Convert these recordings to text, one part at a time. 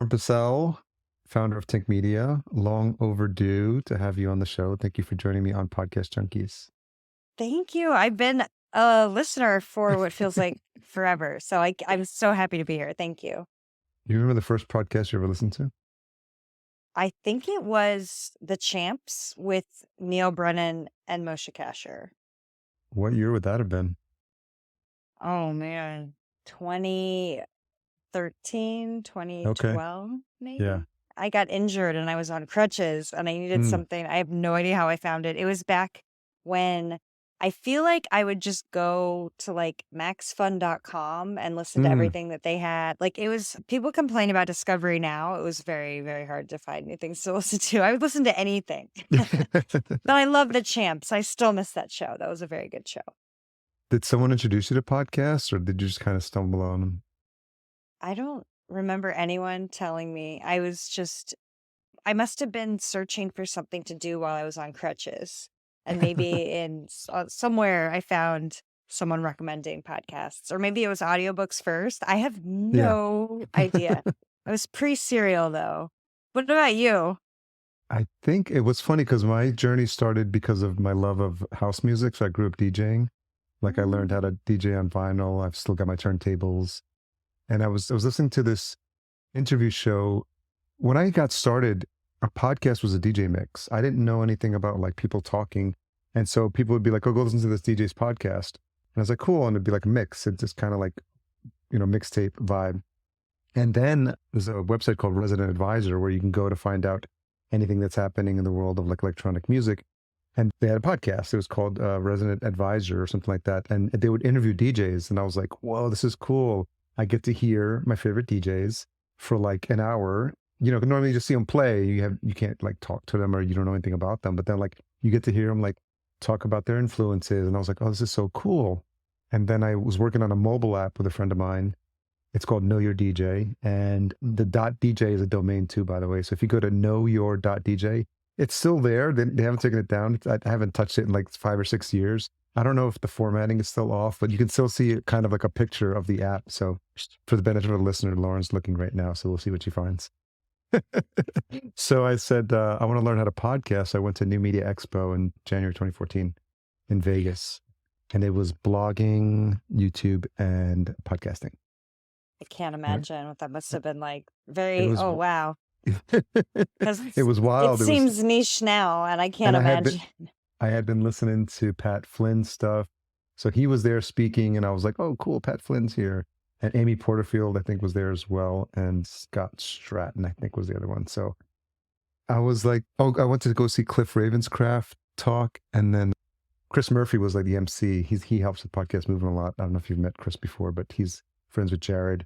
Lauren Passell, founder of Tink Media. Long overdue to have you on the show. Thank you for joining me on Podcast Junkies. Thank you. I've been a listener for what feels like forever. So I'm so happy to be here. Thank you. You remember the first podcast you ever listened to? I think it was The Champs with Neil Brennan and Moshe Kasher. What year would that have been? Oh man, 2013, Okay. 2012, Yeah. maybe. I got injured and I was on crutches and I needed Mm, something. I have no idea how I found it. It was back when I feel like I would just go to like maxfun.com and listen to mm. everything that they had. Like it was people complain about Discovery Now. It was very, very hard to find new things to listen to. I would listen to anything. But I love The Champs. I still miss that show. That was a very good show. Did someone introduce you to podcasts or did you just kind of stumble on them? I don't remember anyone telling me. I must have been searching for something to do while I was on crutches. And maybe somewhere I found someone recommending podcasts, or maybe it was audiobooks first. I have Yeah. no idea. I was pre-serial though. What about you? I think it was funny because my journey started because of my love of house music. So I grew up DJing. Like I learned how Mm. to DJ on vinyl. I've still got my turntables. And I was listening to this interview show. When I got started, a podcast was a DJ mix. I didn't know anything about like people talking. And so people would be like, oh, go listen to this DJ's podcast. And I was like, cool. And it'd be like a mix. It's just kind of like, mixtape vibe. And then there's a website called Resident Advisor where you can go to find out anything that's happening in the world of like electronic music. And they had a podcast. It was called Resident Advisor or something like that. And they would interview DJs. And I was like, whoa, this is cool. I get to hear my favorite DJs for like an hour. Normally you just see them play. You can't like talk to them or you don't know anything about them. But then like you get to hear them like talk about their influences. And I was like, oh, this is so cool. And then I was working on a mobile app with a friend of mine. It's called Know Your DJ. And the .dj is a domain too, by the way. So if you go to knowyour.dj, it's still there. They haven't taken it down. I haven't touched it in like 5 or 6 years. I don't know if the formatting is still off, but you can still see it kind of like a picture of the app. So for the benefit of the listener, Lauren's looking right now. So we'll see what she finds. So I said, I want to learn how to podcast. I went to New Media Expo in January 2014 in Vegas. And it was blogging, YouTube, and podcasting. I can't Right? imagine what that must have been like. It Very, was oh wow. Because it was it wild. seems niche now and I can't And imagine. I had been listening to Pat Flynn's stuff. So he was there speaking and I was like, oh, cool. Pat Flynn's here. And Amy Porterfield, I think, was there as well. And Scott Stratton, I think, was the other one. So I was like, oh, I went to go see Cliff Ravenscraft talk. And then Chris Murphy was like the MC. He helps with Podcast Movement a lot. I don't know if you've met Chris before, but he's friends with Jared.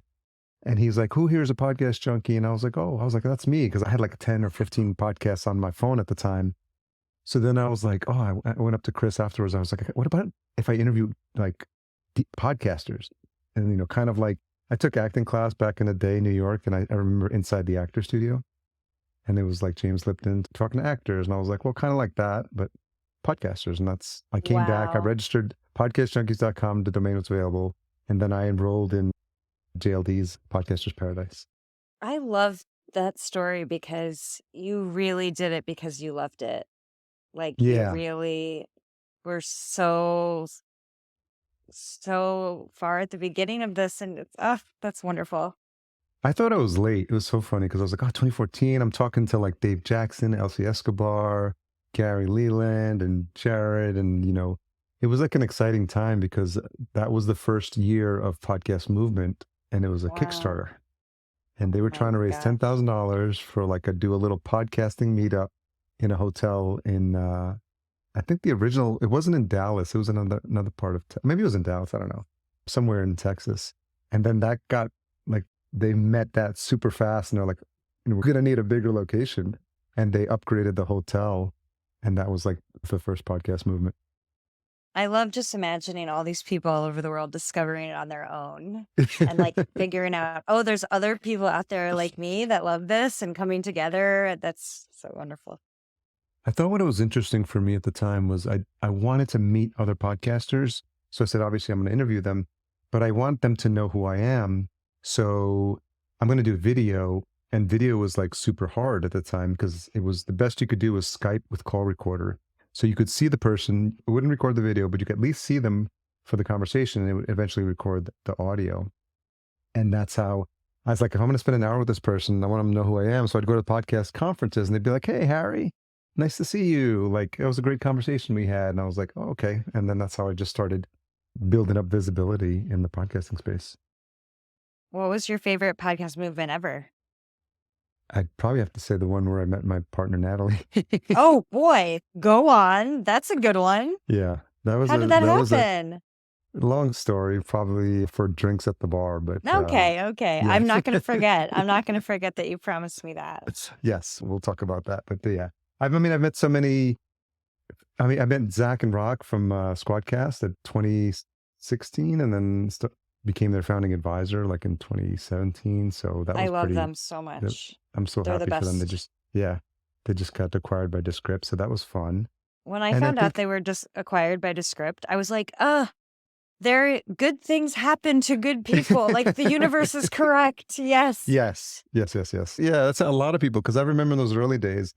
And he's like, who here is a podcast junkie? And I was like, that's me. Cause I had like 10 or 15 podcasts on my phone at the time. So then I was like, oh, I went up to Chris afterwards. I was like, what about if I interview like podcasters? And, kind of like I took acting class back in the day in New York. And I remember inside the actor studio and it was like James Lipton talking to actors. And I was like, well, kind of like that, but podcasters. And I came back, I Wow. registered podcastjunkies.com. The domain was available. And then I enrolled in JLD's Podcasters Paradise. I love that story because you really did it because you loved it. Like you Yeah. really were so far at the beginning of this and it's that's wonderful. I thought I was late. It was so funny because I was like, oh, 2014. I'm talking to like Dave Jackson, Elsie Escobar, Gary Leland, and Jared. And, it was like an exciting time because that was the first year of podcast movement and it was a Wow. Kickstarter. And they were Oh trying to my raise gosh. $10,000 for like do a little podcasting meetup in a hotel in, I think the original, it wasn't in Dallas. It was another part of, maybe it was in Dallas. I don't know, somewhere in Texas. And then that got like, they met that super fast and they're like, we're going to need a bigger location. And they upgraded the hotel. And that was like the first podcast movement. I love just imagining all these people all over the world discovering it on their own and like figuring out, oh, there's other people out there like me that love this and coming together. That's so wonderful. I thought what was interesting for me at the time was I wanted to meet other podcasters. So I said, obviously, I'm going to interview them, but I want them to know who I am. So I'm going to do video And video was like super hard at the time because it was the best you could do was Skype with call recorder. So you could see the person, it wouldn't record the video, but you could at least see them for the conversation, and it would eventually record the audio. And that's how I was like, if I'm going to spend an hour with this person, I want them to know who I am. So I'd go to podcast conferences and they'd be like, "Hey, Harry, nice to see you. Like, it was a great conversation we had." And I was like, "Oh, okay." And then that's how I just started building up visibility in the podcasting space. What was your favorite podcast movement ever? I'd probably have to say the one where I met my partner, Natalie. Oh boy, go on. That's a good one. Yeah, How did that that was a happen? long story, probably for drinks at the bar, but Okay, okay. yeah. I'm not gonna forget. I'm not gonna forget that you promised me that. Yes, we'll talk about that. But yeah, I mean, I've met so many. I mean, I met Zach and Rock from Squadcast at 2016, and then became their founding advisor like in 2017. So that I was love pretty. them so that- much. I'm so They're the happy for them. best. Yeah, they just got acquired by Descript, so that was fun. When I And I found out think they were just acquired by Descript, I was like, there good things happen to good people. Like the universe is correct. Yes. yes, yes, yes, yes. Yeah, that's a lot of people because I remember in those early days,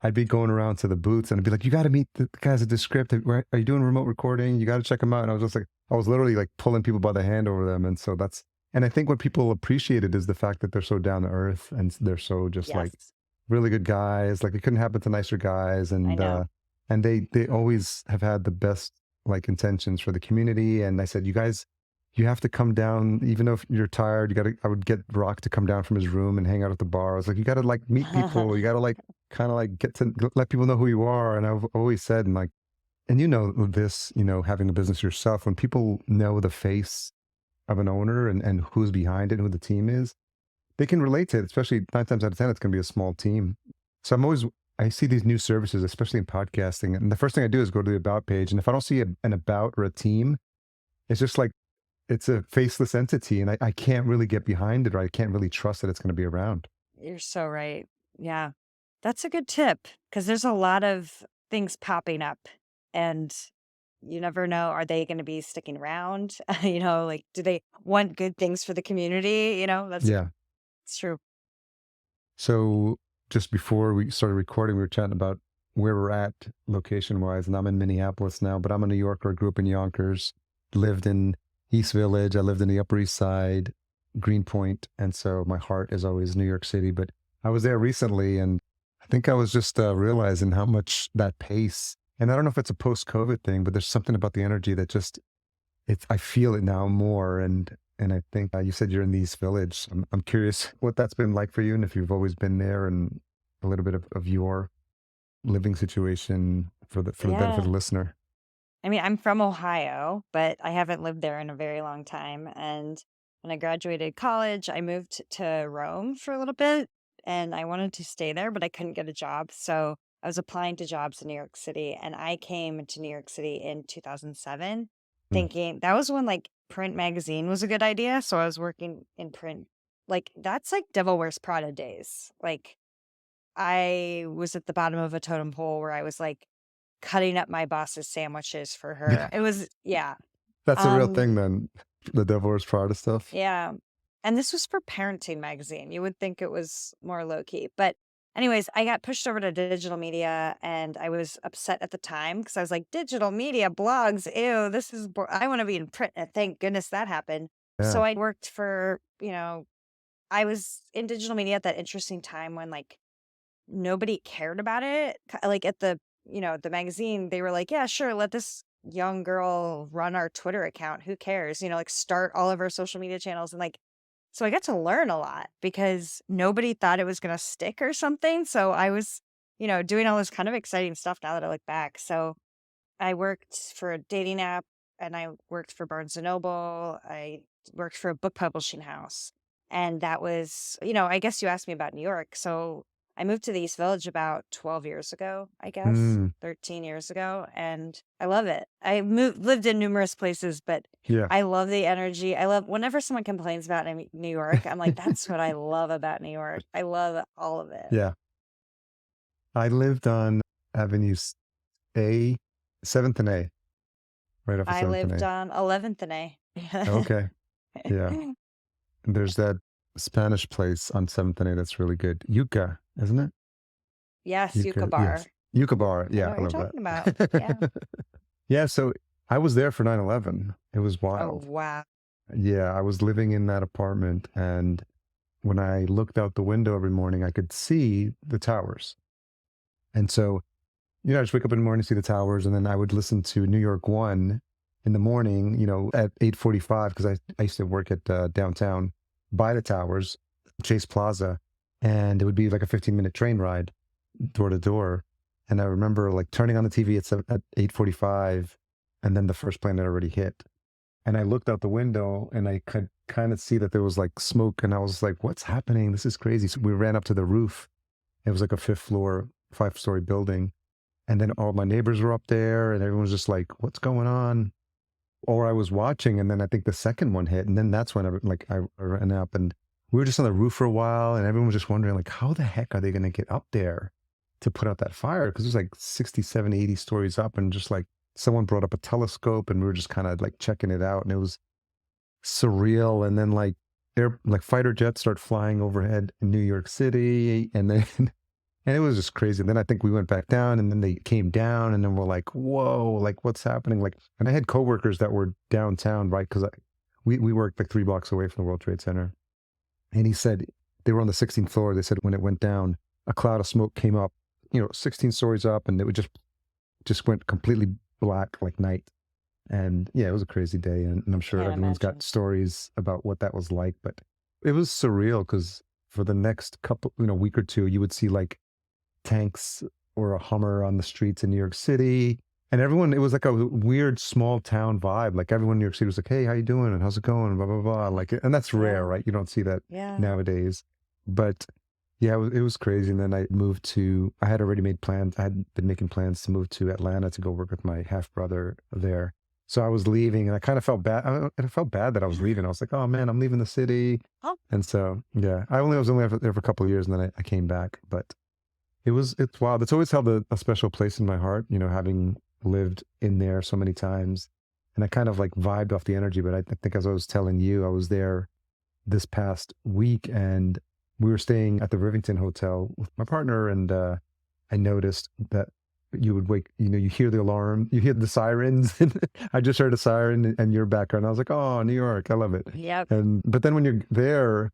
I'd be going around to the booths and I'd be like, "You got to meet the guys at Descript. Are you doing remote recording? You got to check them out." And I was just like, I was literally like pulling people by the hand over them. And so and I think what people appreciated is the fact that they're so down to earth and they're so just like Yes. really good guys. Like it couldn't happen to nicer guys. I know. And they always have had the best like intentions for the community. And I said, "You guys, you have to come down, even if you're tired. I would get Rock to come down from his room and hang out at the bar. I was like, you got to like meet people. You got to like kind of like get to let people know who you are." And I've always said, and like, and you know this, having a business yourself, when people know the face of an owner and who's behind it, who the team is, they can relate to it, especially 9 times out of 10, it's going to be a small team. So I see these new services, especially in podcasting. And the first thing I do is go to the about page. And if I don't see an about or a team, it's just like, it's a faceless entity. And I can't really get behind it, or I can't really trust that it's going to be around. You're so right. Yeah. That's a good tip because there's a lot of things popping up and you never know. Are they going to be sticking around? Like, do they want good things for the community? Yeah. It's true. So just before we started recording, we were chatting about where we're at location wise. And I'm in Minneapolis now, but I'm a New Yorker. I grew up in Yonkers, lived in East Village. I lived in the Upper East Side, Greenpoint. And so my heart is always New York City. But I was there recently and I think I was just realizing how much that pace, and I don't know if it's a post-COVID thing, but there's something about the energy that just, I feel it now more. And I think you said you're in the East Village. I'm curious what that's been like for you and if you've always been there, and a little bit of your living situation for the benefit of Yeah. the listener. I mean, I'm from Ohio, but I haven't lived there in a very long time. And when I graduated college, I moved to Rome for a little bit and I wanted to stay there, but I couldn't get a job. So I was applying to jobs in New York City and I came to New York City in 2007 Mm. thinking that was when like print magazine was a good idea. So I was working in print. Like that's like Devil Wears Prada days. Like I was at the bottom of a totem pole where I was like cutting up my boss's sandwiches for her. It was yeah. That's a real Um, thing then, the Devil Wears Prada stuff. yeah. And this was for Parenting Magazine. You would think it was more low key. But anyways, I got pushed over to digital media and I was upset at the time because I was like, digital media, blogs, ew, this is I want to be in print. And thank goodness that happened. Yeah. So I worked for, I was in digital media at that interesting time when like nobody cared about it. Like at the magazine, they were like, yeah, sure, let this young girl run our Twitter account. Who cares? Like start all of our social media channels. And like, so I got to learn a lot because nobody thought it was going to stick or something. So I was, doing all this kind of exciting stuff now that I look back. So I worked for a dating app and I worked for Barnes and Noble. I worked for a book publishing house. And that was, I guess you asked me about New York. So I moved to the East Village about 12 years ago, I guess, Mm, 13 years ago. And I love it. Lived in numerous places, but yeah. I love the energy. I love whenever someone complains about New York, I'm like, that's what I love about New York. I love all of it. Yeah. I lived on Avenues A, 7th and A, right off of I 7th and lived A. on 11th and A. Okay. Yeah. And there's that Spanish place on 7th and A that's really good. Yuca, isn't it? Yes, Yucca Yuca, yes. Bar. Yuca Bar. I know Yeah, what I you're love talking about. Yeah. that. Yeah, so I was there for 9/11. It was Oh, wild. wow. Yeah, I was living in that apartment, and when I looked out the window every morning, I could see the towers. And so, I just wake up in the morning, see the towers, and then I would listen to New York One in the morning, at 8:45 because I used to work at downtown by the towers, Chase Plaza, and it would be like a 15-minute train ride door to door. And I remember like turning on the TV at 8:45, and then the first plane had already hit. And I looked out the window and I could kind of see that there was like smoke, and I was like, "What's happening? This is crazy." So we ran up to the roof. It was like a fifth floor, 5-story building, and then all my neighbors were up there, and everyone was just like, "What's going on?" Or I was watching, and then I think the second one hit, and then that's when I ran up, and we were just on the roof for a while, and everyone was just wondering like, how the heck are they going to get up there to put out that fire? Because it was like 60, 70, 80 stories up, and just like someone brought up a telescope, and we were just kind of like checking it out, and it was surreal. And then like fighter jets start flying overhead in New York City, and then and it was just crazy. And then I think we went back down, and then they came down, and then we're like, "Whoa, like what's happening?" Like, and I had coworkers that were downtown, right? Because we worked like 3 blocks away from the World Trade Center, and he said they were on the 16th floor. They said when it went down, a cloud of smoke came up, 16 stories up, and it would just went completely black like night. And yeah, it was a crazy day, and I'm sure Can't everyone's got imagine. stories about what that was like. But it was surreal because for the next couple, week or two, you would see like tanks or a Hummer on the streets in New York City. And everyone, it was like a weird small town vibe. Like everyone in New York City was like, "Hey, how you doing? And how's it going?" And blah, blah, blah. Like, and that's rare, Yeah. right? You don't see that Yeah. nowadays. But yeah, it was crazy. And then I had already made plans. I had been making plans to move to Atlanta to go work with my half brother there. So I was leaving, and I kind of felt bad. I felt bad that I was leaving. I was like, "Oh man, I'm leaving the city." Oh, And so, yeah, I was only there for a couple of years, and then I came back. But it's wild. It's always held a special place in my heart, having lived in there so many times. And I kind of like vibed off the energy. But I think as I was telling you, I was there this past week, and we were staying at the Rivington Hotel with my partner, and I noticed that you would wake, you hear the alarm, you hear the sirens, and I just heard a siren in your background. I was like, "Oh, New York, I love it." yep. And but then when you're there,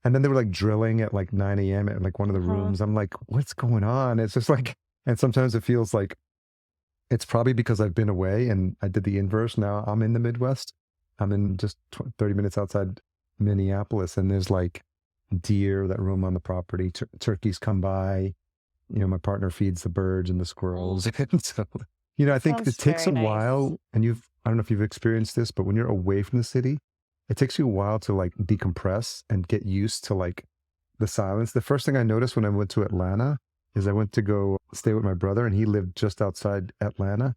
and then they were like drilling at like 9 a.m. at like one of the Uh-huh. rooms. I'm like, "What's going on?" It's just like, and sometimes it feels like it's probably because I've been away and I did the inverse. Now I'm in the Midwest. I'm in just 30 minutes outside Minneapolis, and there's like deer that roam on the property. Turkeys come by. My partner feeds the birds and the Mm, squirrels. And so, I think sounds it takes a very nice. while, and I don't know if you've experienced this, but when you're away from the city, it takes you a while to like decompress and get used to like the silence. The first thing I noticed when I went to Atlanta is I went to go stay with my brother, and he lived just outside Atlanta.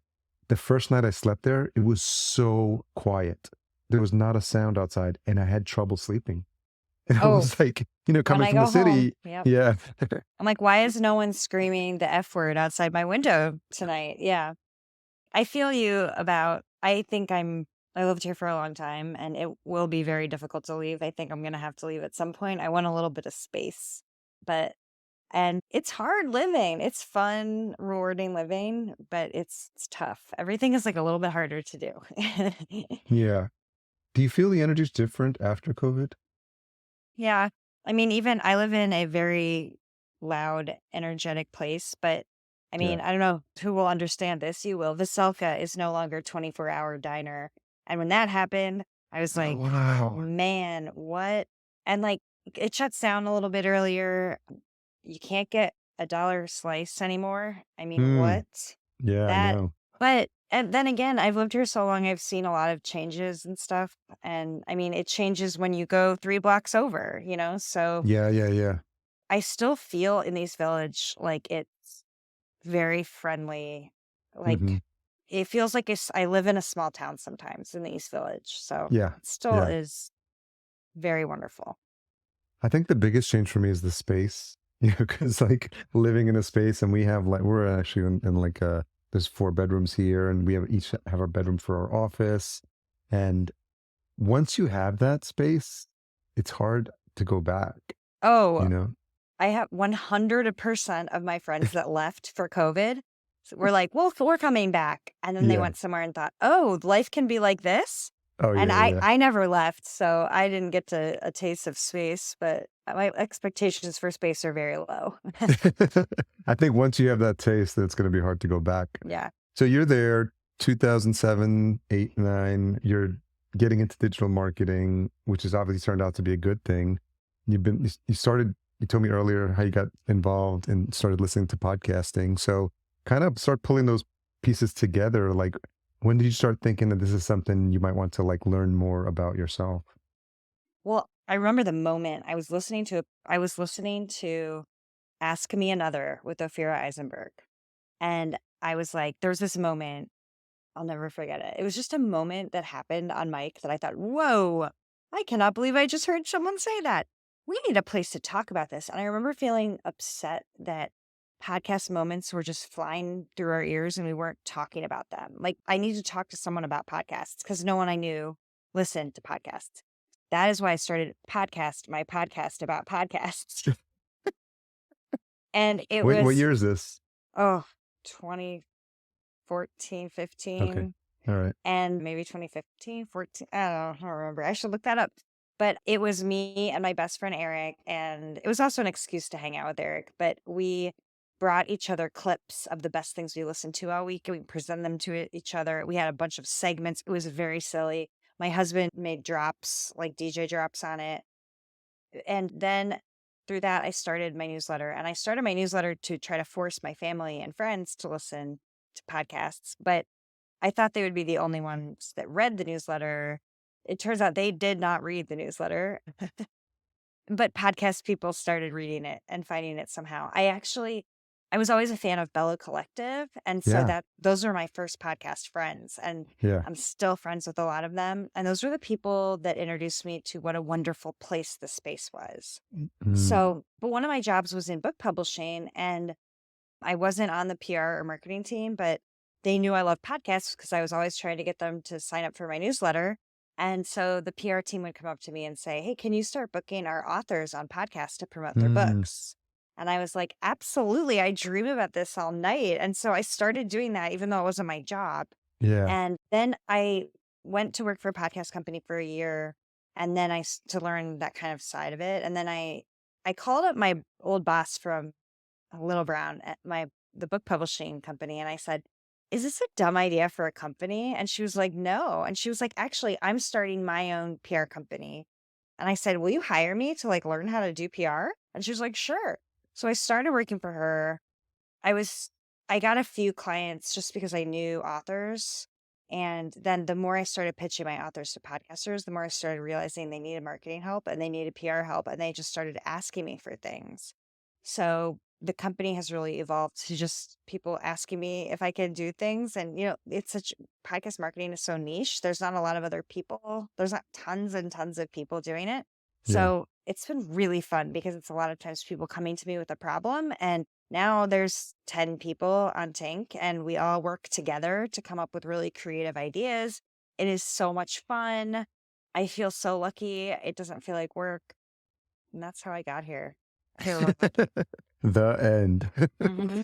The first night I slept there, it was so quiet. There was not a sound outside, and I had trouble sleeping. And I Oh, was like, when coming I from the go home, city. yep. Yeah. I'm like, why is no one screaming the F word outside my window tonight? Yeah. I feel you about, I lived here for a long time and it will be very difficult to leave. I think I'm going to have to leave at some point. I want a little bit of space, but, and it's hard living. It's fun, rewarding living, but it's tough. Everything is like a little bit harder to do. Yeah. Do you feel the energy's different after COVID? Yeah. I mean, even I live in a very loud, energetic place, but I Yeah. mean, I don't know who will understand this. You will. Veselka is no longer 24-hour diner. And when that happened, I was Oh, like, wow. man, what? And like, it shuts down a little bit earlier. You can't get a dollar slice anymore. I mean, Mm, what? yeah, I That, know. but, and then again, I've lived here so long, I've seen a lot of changes and stuff. And I mean, it changes when you go 3 blocks over, So Yeah, yeah, yeah. I still feel in East Village like it's very friendly. Hmm. Like it feels like I live in a small town sometimes in the East Village. So Yeah, it still yeah. is very wonderful. I think the biggest change for me is the space, because like living in a space, and we're actually in like there's 4 bedrooms here, and we each have our bedroom for our office. And once you have that space, it's hard. to go back, Oh, you know? I have 100% of my friends that left for COVID were like, well, we're coming back. And then they Yeah. went somewhere and thought, oh, life can be like this. Oh, And yeah, I, yeah. I never left, so I didn't get to a taste of space, but my expectations for space are very low. I think once you have that taste, then it's gonna be hard to go back. Yeah. So you're there 2007, 8, 9, you're getting into digital marketing, which has obviously turned out to be a good thing. You told me earlier how you got involved and started listening to podcasting. So kind of start pulling those pieces together. Like, when did you start thinking that this is something you might want to like learn more about yourself? Well, I remember the moment I was listening to Ask Me Another with Ophira Eisenberg. And I was like, there's this moment, I'll never forget it. It was just a moment that happened on mic that I thought, whoa, I cannot believe I just heard someone say that. We need a place to talk about this. And I remember feeling upset that podcast moments were just flying through our ears and we weren't talking about them. Like, I need to talk to someone about podcasts because no one I knew listened to podcasts. That is why I started my podcast about podcasts. And it Wait, what was, year is this? oh, 2014, Okay. 15. All right. And maybe 2015, 14. I don't remember. I should look that up. But it was me and my best friend Eric. And it was also an excuse to hang out with Eric. But we brought each other clips of the best things we listened to all week. And we presented them to each other. We had a bunch of segments. It was very silly. My husband made drops, like DJ drops on it. And then through that, I started my newsletter. And I started my newsletter to try to force my family and friends to listen to podcasts. But I thought they would be the only ones that read the newsletter. It turns out they did not read the newsletter, but podcast people started reading it and finding it somehow. I was always a fan of Bello Collective. And so Yeah. those were my first podcast friends. And Yeah. I'm still friends with a lot of them. And those were the people that introduced me to what a wonderful place the space was. Mm, So, but one of my jobs was in book publishing, and I wasn't on the PR or marketing team, but they knew I loved podcasts because I was always trying to get them to sign up for my newsletter. And so the PR team would come up to me and say, hey, can you start booking our authors on podcasts to promote their mm, books? And I was like, absolutely. I dream about this all night. And so I started doing that, even though it wasn't my job. yeah. And then I went to work for a podcast company for a year, and then to learn that kind of side of it. And then I called up my old boss from Little Brown at the book publishing company, and I said, is this a dumb idea for a company? And she was like, no. And she was like, actually, I'm starting my own PR company. And I said, will you hire me to like learn how to do PR? And she was like, sure. So I started working for her. I was I got a few clients just because I knew authors. And then the more I started pitching my authors to podcasters, the more I started realizing they needed marketing help and they needed PR help, and they just started asking me for things. So the company has really evolved to just people asking me if I can do things. And, it's podcast marketing is so niche. There's not a lot of other people. There's not tons and tons of people doing it. Yeah. So it's been really fun because it's a lot of times people coming to me with a problem, and now there's 10 people on Tink, and we all work together to come up with really creative ideas. It is so much fun. I feel so lucky. It doesn't feel like work. And that's how I got here. I feel really lucky. The end. Mhm.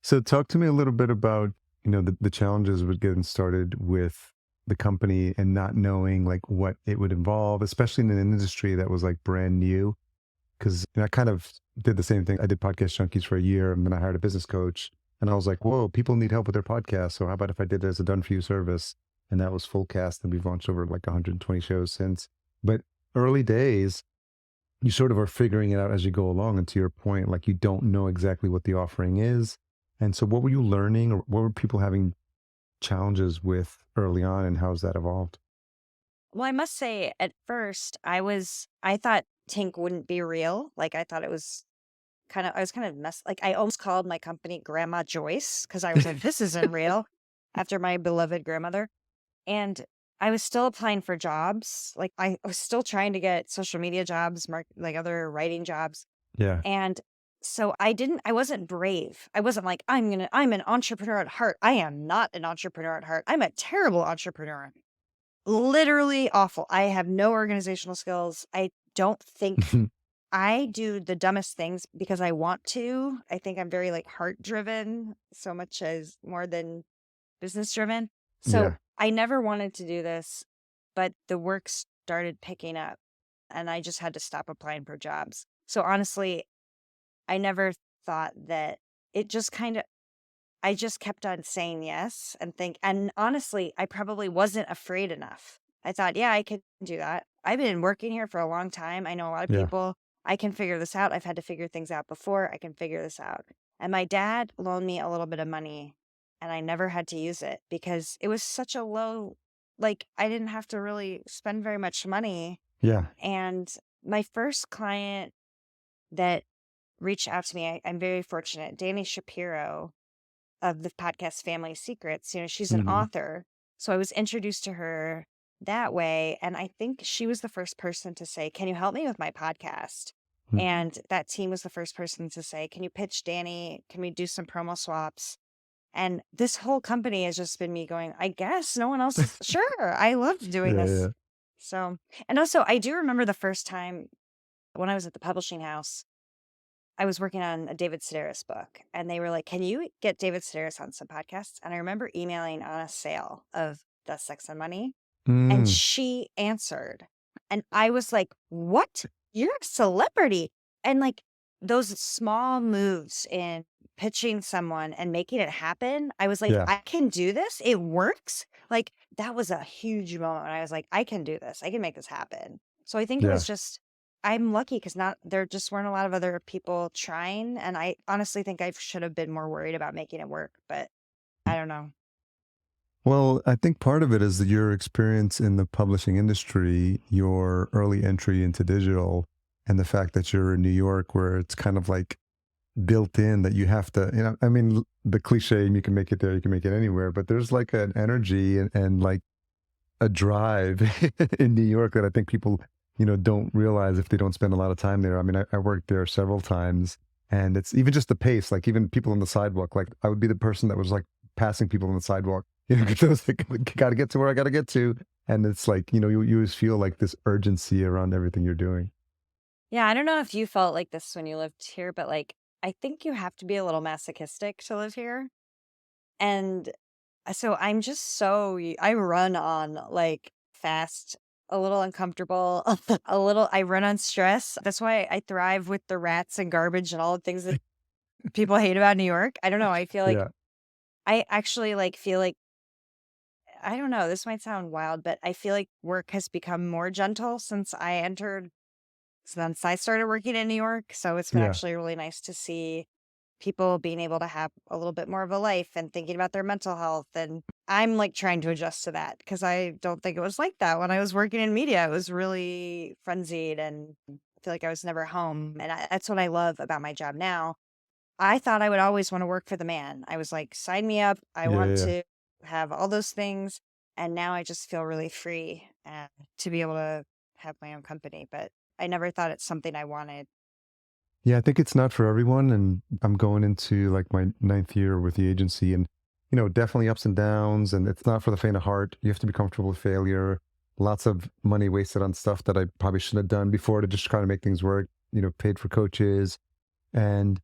So talk to me a little bit about, the challenges with getting started with the company and not knowing like what it would involve, especially in an industry that was like brand new. Because I kind of did the same thing. I did Podcast Junkies for a year, and then I hired a business coach. And I was like, whoa, people need help with their podcast. So how about if I did it as a done for you service? And that was full cast. And we've launched over like 120 shows since. But early days, you sort of are figuring it out as you go along. And to your point, like you don't know exactly what the offering is. And so what were you learning, or what were people having challenges with early on, and how has that evolved? Well, I must say, at first, I thought Tink wouldn't be real. Like, I thought it was I was kind of like, I almost called my company Grandma Joyce because I was like, this isn't real, after my beloved grandmother. And I was still applying for jobs. Like, I was still trying to get social media jobs, like other writing jobs. Yeah. And so I wasn't brave. I wasn't like, I'm an entrepreneur at heart. I am not an entrepreneur at heart. I'm a terrible entrepreneur. Literally awful. I have no organizational skills. I don't think I do the dumbest things because I want to. I think I'm very like heart driven, so much as more than business driven. So Yeah. I never wanted to do this, but the work started picking up and I just had to stop applying for jobs. So honestly, I never thought that it just kind of, I just kept on saying yes and honestly, I probably wasn't afraid enough. I thought, yeah, I could do that. I've been working here for a long time. I know a lot of Yeah. people. I can figure this out. I've had to figure things out before. I can figure this out. And my dad loaned me a little bit of money and I never had to use it because it was such a low, like, I didn't have to really spend very much money. Yeah. And my first client that reached out to me, I'm very fortunate. Danny Shapiro of the podcast Family Secrets. She's an Hmm. author. So I was introduced to her that way. And I think she was the first person to say, can you help me with my podcast? And that team was the first person to say, can you pitch Danny? Can we do some promo swaps? And this whole company has just been me going, I guess no one else is sure. I loved doing Yeah. this. Yeah. So, and also I do remember the first time when I was at the publishing house, I was working on a David Sedaris book and they were like, can you get David Sedaris on some podcasts? And I remember emailing on a sale of Dust, Sex, and Money. And Mm. she answered. And I was like, what? You're a celebrity. And like those small moves in pitching someone and making it happen, I was like, Yeah. I can do this. It works. Like that was a huge moment. I was like, I can do this. I can make this happen. So I think it was Yeah. just, I'm lucky because not there just weren't a lot of other people trying. And I honestly think I should have been more worried about making it work, but I don't know. Well, I think part of it is that your experience in the publishing industry, your early entry into digital, and the fact that you're in New York, where it's kind of like built in that you have to, I mean, the cliche, you can make it there, you can make it anywhere, but there's like an energy and like a drive in New York that I think people, don't realize if they don't spend a lot of time there. I mean, I worked there several times and it's even just the pace, like even people on the sidewalk, like I would be the person that was like passing people on the sidewalk, because I was like, got to get to where I got to get to. And it's like, you always feel like this urgency around everything you're doing. Yeah, I don't know if you felt like this when you lived here, but like I think you have to be a little masochistic to live here. And so I'm just I run on like fast, a little uncomfortable, I run on stress. That's why I thrive with the rats and garbage and all the things that people hate about New York. I don't know. I feel like Yeah. I actually like feel like I don't know, this might sound wild, but I feel like work has become more gentle since I started working in New York. So it's been Yeah. actually really nice to see people being able to have a little bit more of a life and thinking about their mental health. And I'm like trying to adjust to that because I don't think it was like that when I was working in media. It was really frenzied and I feel like I was never home. And that's what I love about my job now. I thought I would always want to work for the man. I was like, sign me up. I Yeah. want Yeah. to have all those things. And now I just feel really free to be able to have my own company. But I never thought it's something I wanted. Yeah, I think it's not for everyone. And I'm going into like my ninth year with the agency and, definitely ups and downs. And it's not for the faint of heart. You have to be comfortable with failure. Lots of money wasted on stuff that I probably shouldn't have done before to just try to make things work, paid for coaches. And,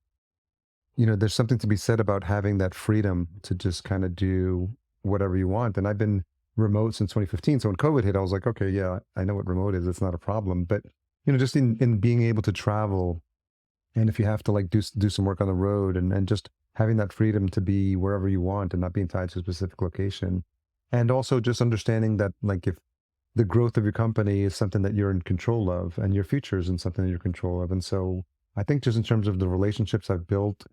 there's something to be said about having that freedom to just kind of do whatever you want. And I've been remote since 2015. So when COVID hit, I was like, okay, yeah, I know what remote is. It's not a problem. But, just in being able to travel, and if you have to like do some work on the road and just having that freedom to be wherever you want and not being tied to a specific location. And also just understanding that like if the growth of your company is something that you're in control of and your future is in something that you're in control of. And so I think just in terms of the relationships I've built,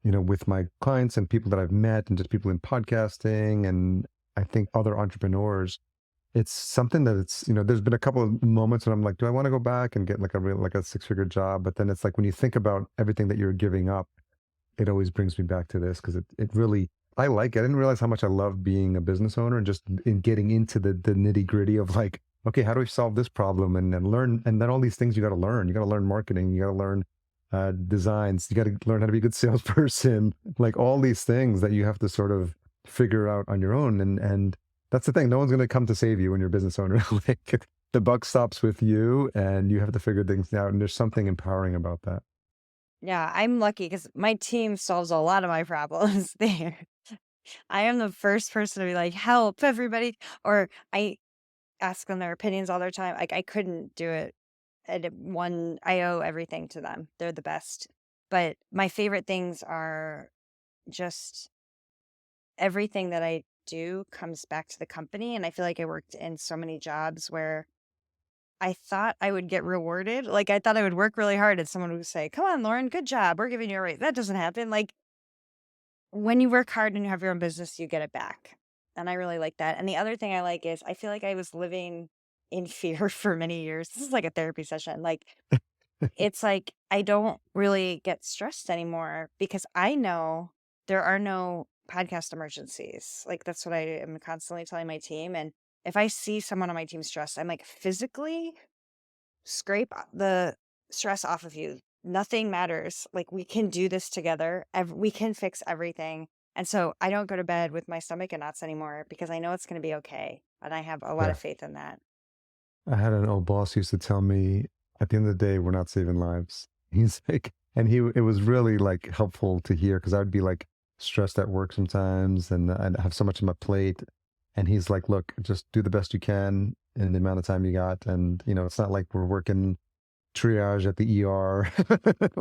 with my clients and people that I've met and just people in podcasting and I think other entrepreneurs, it's something that there's been a couple of moments when I'm like, do I want to go back and get like a real, like a six-figure job? But then it's like, when you think about everything that you're giving up, it always brings me back to this because it really, I like it. I didn't realize how much I love being a business owner and just in getting into the nitty gritty of like, okay, how do we solve this problem and learn, and then all these things you got to learn. You got to learn marketing. You got to learn designs. You got to learn how to be a good salesperson, like all these things that you have to sort of figure out on your own. And that's the thing. No one's going to come to save you when you're a business owner. Like the buck stops with you and you have to figure things out. And there's something empowering about that. Yeah, I'm lucky because my team solves a lot of my problems there. I am the first person to be like, help everybody. Or I ask them their opinions all the time. Like I couldn't do it I owe everything to them. They're the best. But my favorite things are just everything that I do comes back to the company. And I feel like I worked in so many jobs where I thought I would get rewarded. Like I thought I would work really hard and someone would say, come on, Lauren, good job. We're giving you a raise. That doesn't happen. Like when you work hard and you have your own business, you get it back. And I really like that. And the other thing I like is I feel like I was living in fear for many years. This is like a therapy session. Like it's like I don't really get stressed anymore because I know there are no podcast emergencies. Like that's what I am constantly telling my team. And if I see someone on my team stressed, I'm like physically scrape the stress off of you. Nothing matters. Like we can do this together. We can fix everything. And so I don't go to bed with my stomach in knots anymore because I know it's going to be okay. And I have a lot of Yeah. faith in that. I had an old boss who used to tell me, at the end of the day, we're not saving lives. He's like, and it was really like helpful to hear because I would be like stressed at work sometimes and I'd have so much on my plate. And he's like, look, just do the best you can in the amount of time you got. And, it's not like we're working triage at the ER,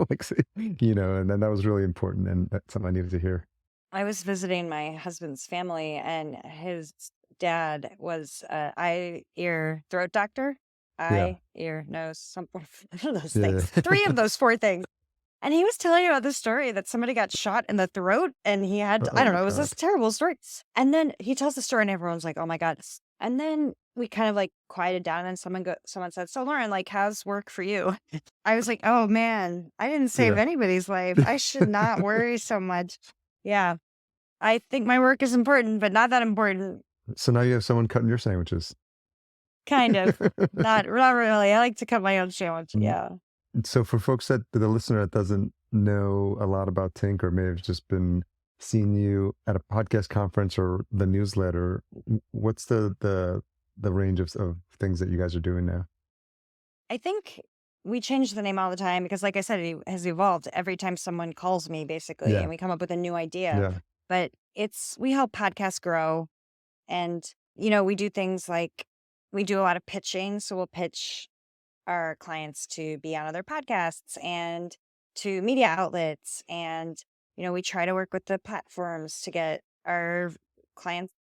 like, and then that was really important. And that's something I needed to hear. I was visiting my husband's family, and his dad was a eye, ear, throat doctor. Yeah. Eye, ear, nose, some one of those Yeah. things. Three of those four things. And he was telling me about this story that somebody got shot in the throat, and he had, I Oh don't my know, it was God. this terrible story. And then he tells the story, and everyone's like, "Oh my God!" And then we kind of like quieted down, and someone said, "So Lauren, like, how's work for you?" I was like, "Oh man, I didn't save Yeah. anybody's life. I should not worry so much." Yeah. I think my work is important, but not that important. So now you have someone cutting your sandwiches. Kind of. Not really. I like to cut my own sandwich. Mm, Yeah. So for folks the listener that doesn't know a lot about Tink or may have just been seeing you at a podcast conference or the newsletter, what's the range of things that you guys are doing now? I think we change the name all the time because, like I said, it has evolved every time someone calls me, basically, Yeah. and we come up with a new idea. Yeah. But we help podcasts grow. And, we do things like we do a lot of pitching. So we'll pitch our clients to be on other podcasts and to media outlets. And, we try to work with the platforms to get our clients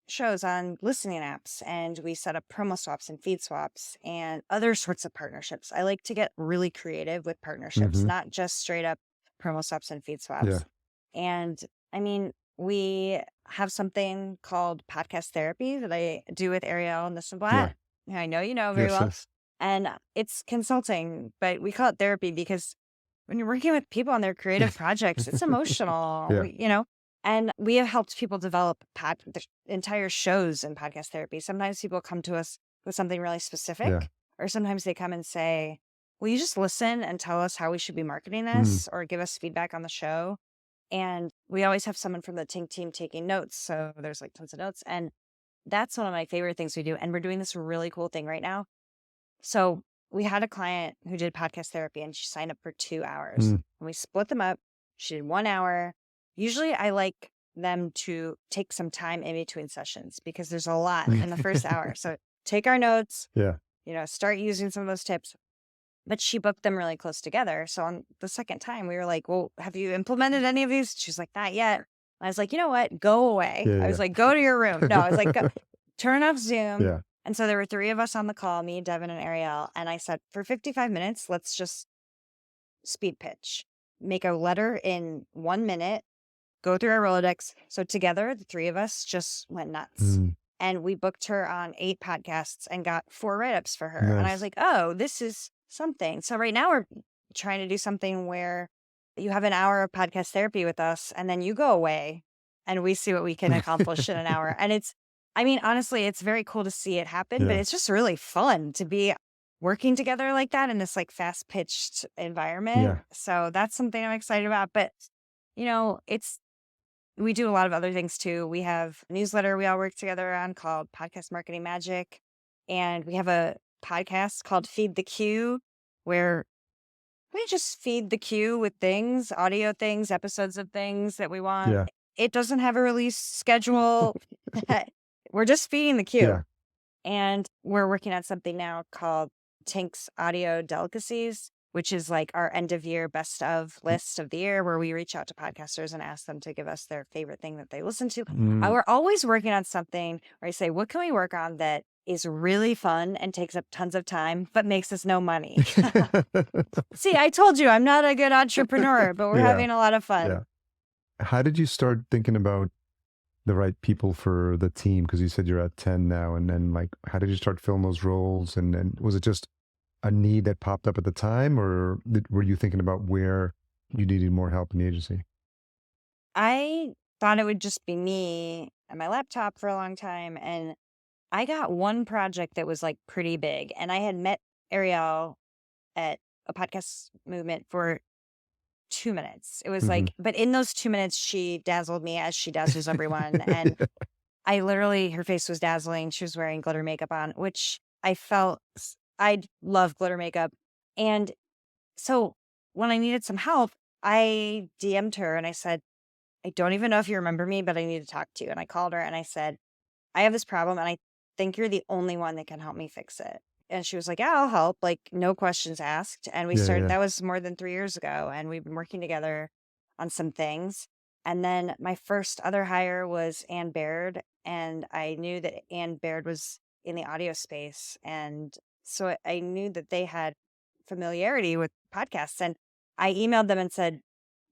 shows on listening apps, and we set up promo swaps and feed swaps and other sorts of partnerships. I like to get really creative with partnerships, Hmm. not just straight up promo swaps and feed Yeah. swaps. And I mean, we have something called podcast therapy that I do with Ariel and Yeah. Nissenblatt, who I know you know very Yes. well. Yes. And it's consulting, but we call it therapy because when you're working with people on their creative projects, it's emotional, Yeah. and we have helped people develop the entire shows in podcast therapy. Sometimes people come to us with something really Yeah. specific, or sometimes they come and say, will you just listen and tell us how we should be marketing Mm. this or give us feedback on the show? And we always have someone from the Tink team taking notes. So there's like tons of notes. And that's one of my favorite things we do. And we're doing this really cool thing right now. So we had a client who did podcast therapy and she signed up for 2 hours Mm. and we split them up. She did 1 hour. Usually I like them to take some time in between sessions because there's a lot in the first hour. So take our notes, Yeah. start using some of those tips. But she booked them really close together. So on the second time, we were like, well, have you implemented any of these? She's like, not yet. I was like, you know what? Go away. I was Yeah. like, go to your room. No, I was like, go, turn off Zoom. Yeah. And so there were three of us on the call, me, Devin, and Ariel. And I said, for 55 minutes, let's just speed pitch, make a letter in 1 minute, go through our Rolodex. So together, the three of us just went nuts. Mm. And we booked her on 8 podcasts and got 4 write-ups for her. And I was Nice. like, oh, this is something. So right now we're trying to do something where you have an hour of podcast therapy with us and then you go away and we see what we can accomplish in an hour. And honestly, it's very cool to see it happen, but Yeah. it's just really fun to be working together like that in this like fast pitched environment. Yeah. So that's something I'm excited about. But, we do a lot of other things too. We have a newsletter we all work together on called Podcast Marketing Magic. And we have a podcast called Feed the Queue, where we just feed the queue with things, audio things, episodes of things that we want. Yeah. It doesn't have a release schedule. We're just feeding the queue. Yeah. And we're working on something now called Tink's Audio Delicacies, which is like our end of year best of list of the year, where we reach out to podcasters and ask them to give us their favorite thing that they listen to. Mm. We're always working on something where I say, what can we work on that is really fun and takes up tons of time, but makes us no money? See, I told you I'm not a good entrepreneur, but we're Yeah. having a lot of fun. Yeah. How did you start thinking about the right people for the team? Because you said you're at 10 now. And then, like, how did you start filling those roles? And then was it just a need that popped up at the time, or were you thinking about where you needed more help in the agency? I thought it would just be me and my laptop for a long time. And I got one project that was like pretty big. And I had met Ariel at a podcast movement for 2 minutes. It was like, but in those 2 minutes, she dazzled me as she dazzles everyone. And I literally, her face was dazzling. She was wearing glitter makeup on, which I felt, I love glitter makeup. And so when I needed some help, I DM'd her and I said, I don't even know if you remember me, but I need to talk to you. And I called her and I said, I have this problem and I think you're the only one that can help me fix it. And she was like, yeah, I'll help. Like, no questions asked. And we Yeah, started, yeah. that was more than 3 years ago. And we've been working together on some things. And then my first other hire was Ann Baird. And I knew that Ann Baird was in the audio space. And so I knew that they had familiarity with podcasts. And I emailed them and said,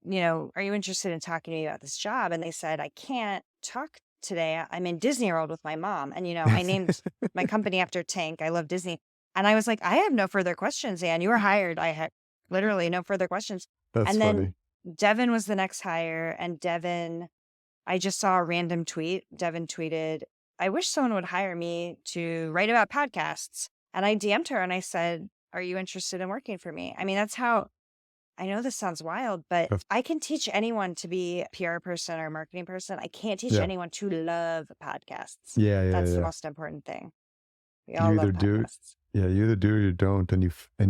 are you interested in talking to me about this job? And they said, I can't talk today. I'm in Disney World with my mom. And, I named my company after Tink. I love Disney. And I was like, I have no further questions, Ann. You were hired. I had literally no further questions. That's and funny. then Devin was the next hire. And Devin, I just saw a random tweet. Devin tweeted, I wish someone would hire me to write about podcasts. And I DM'd her and I said, are you interested in working for me? I mean, that's how, I know this sounds wild, but That's- I can teach anyone to be a PR person or a marketing person. I can't teach Yeah. anyone to love podcasts. Yeah, yeah, That's the yeah. most important thing. We all You love either do, podcasts. yeah, you either do or you don't. And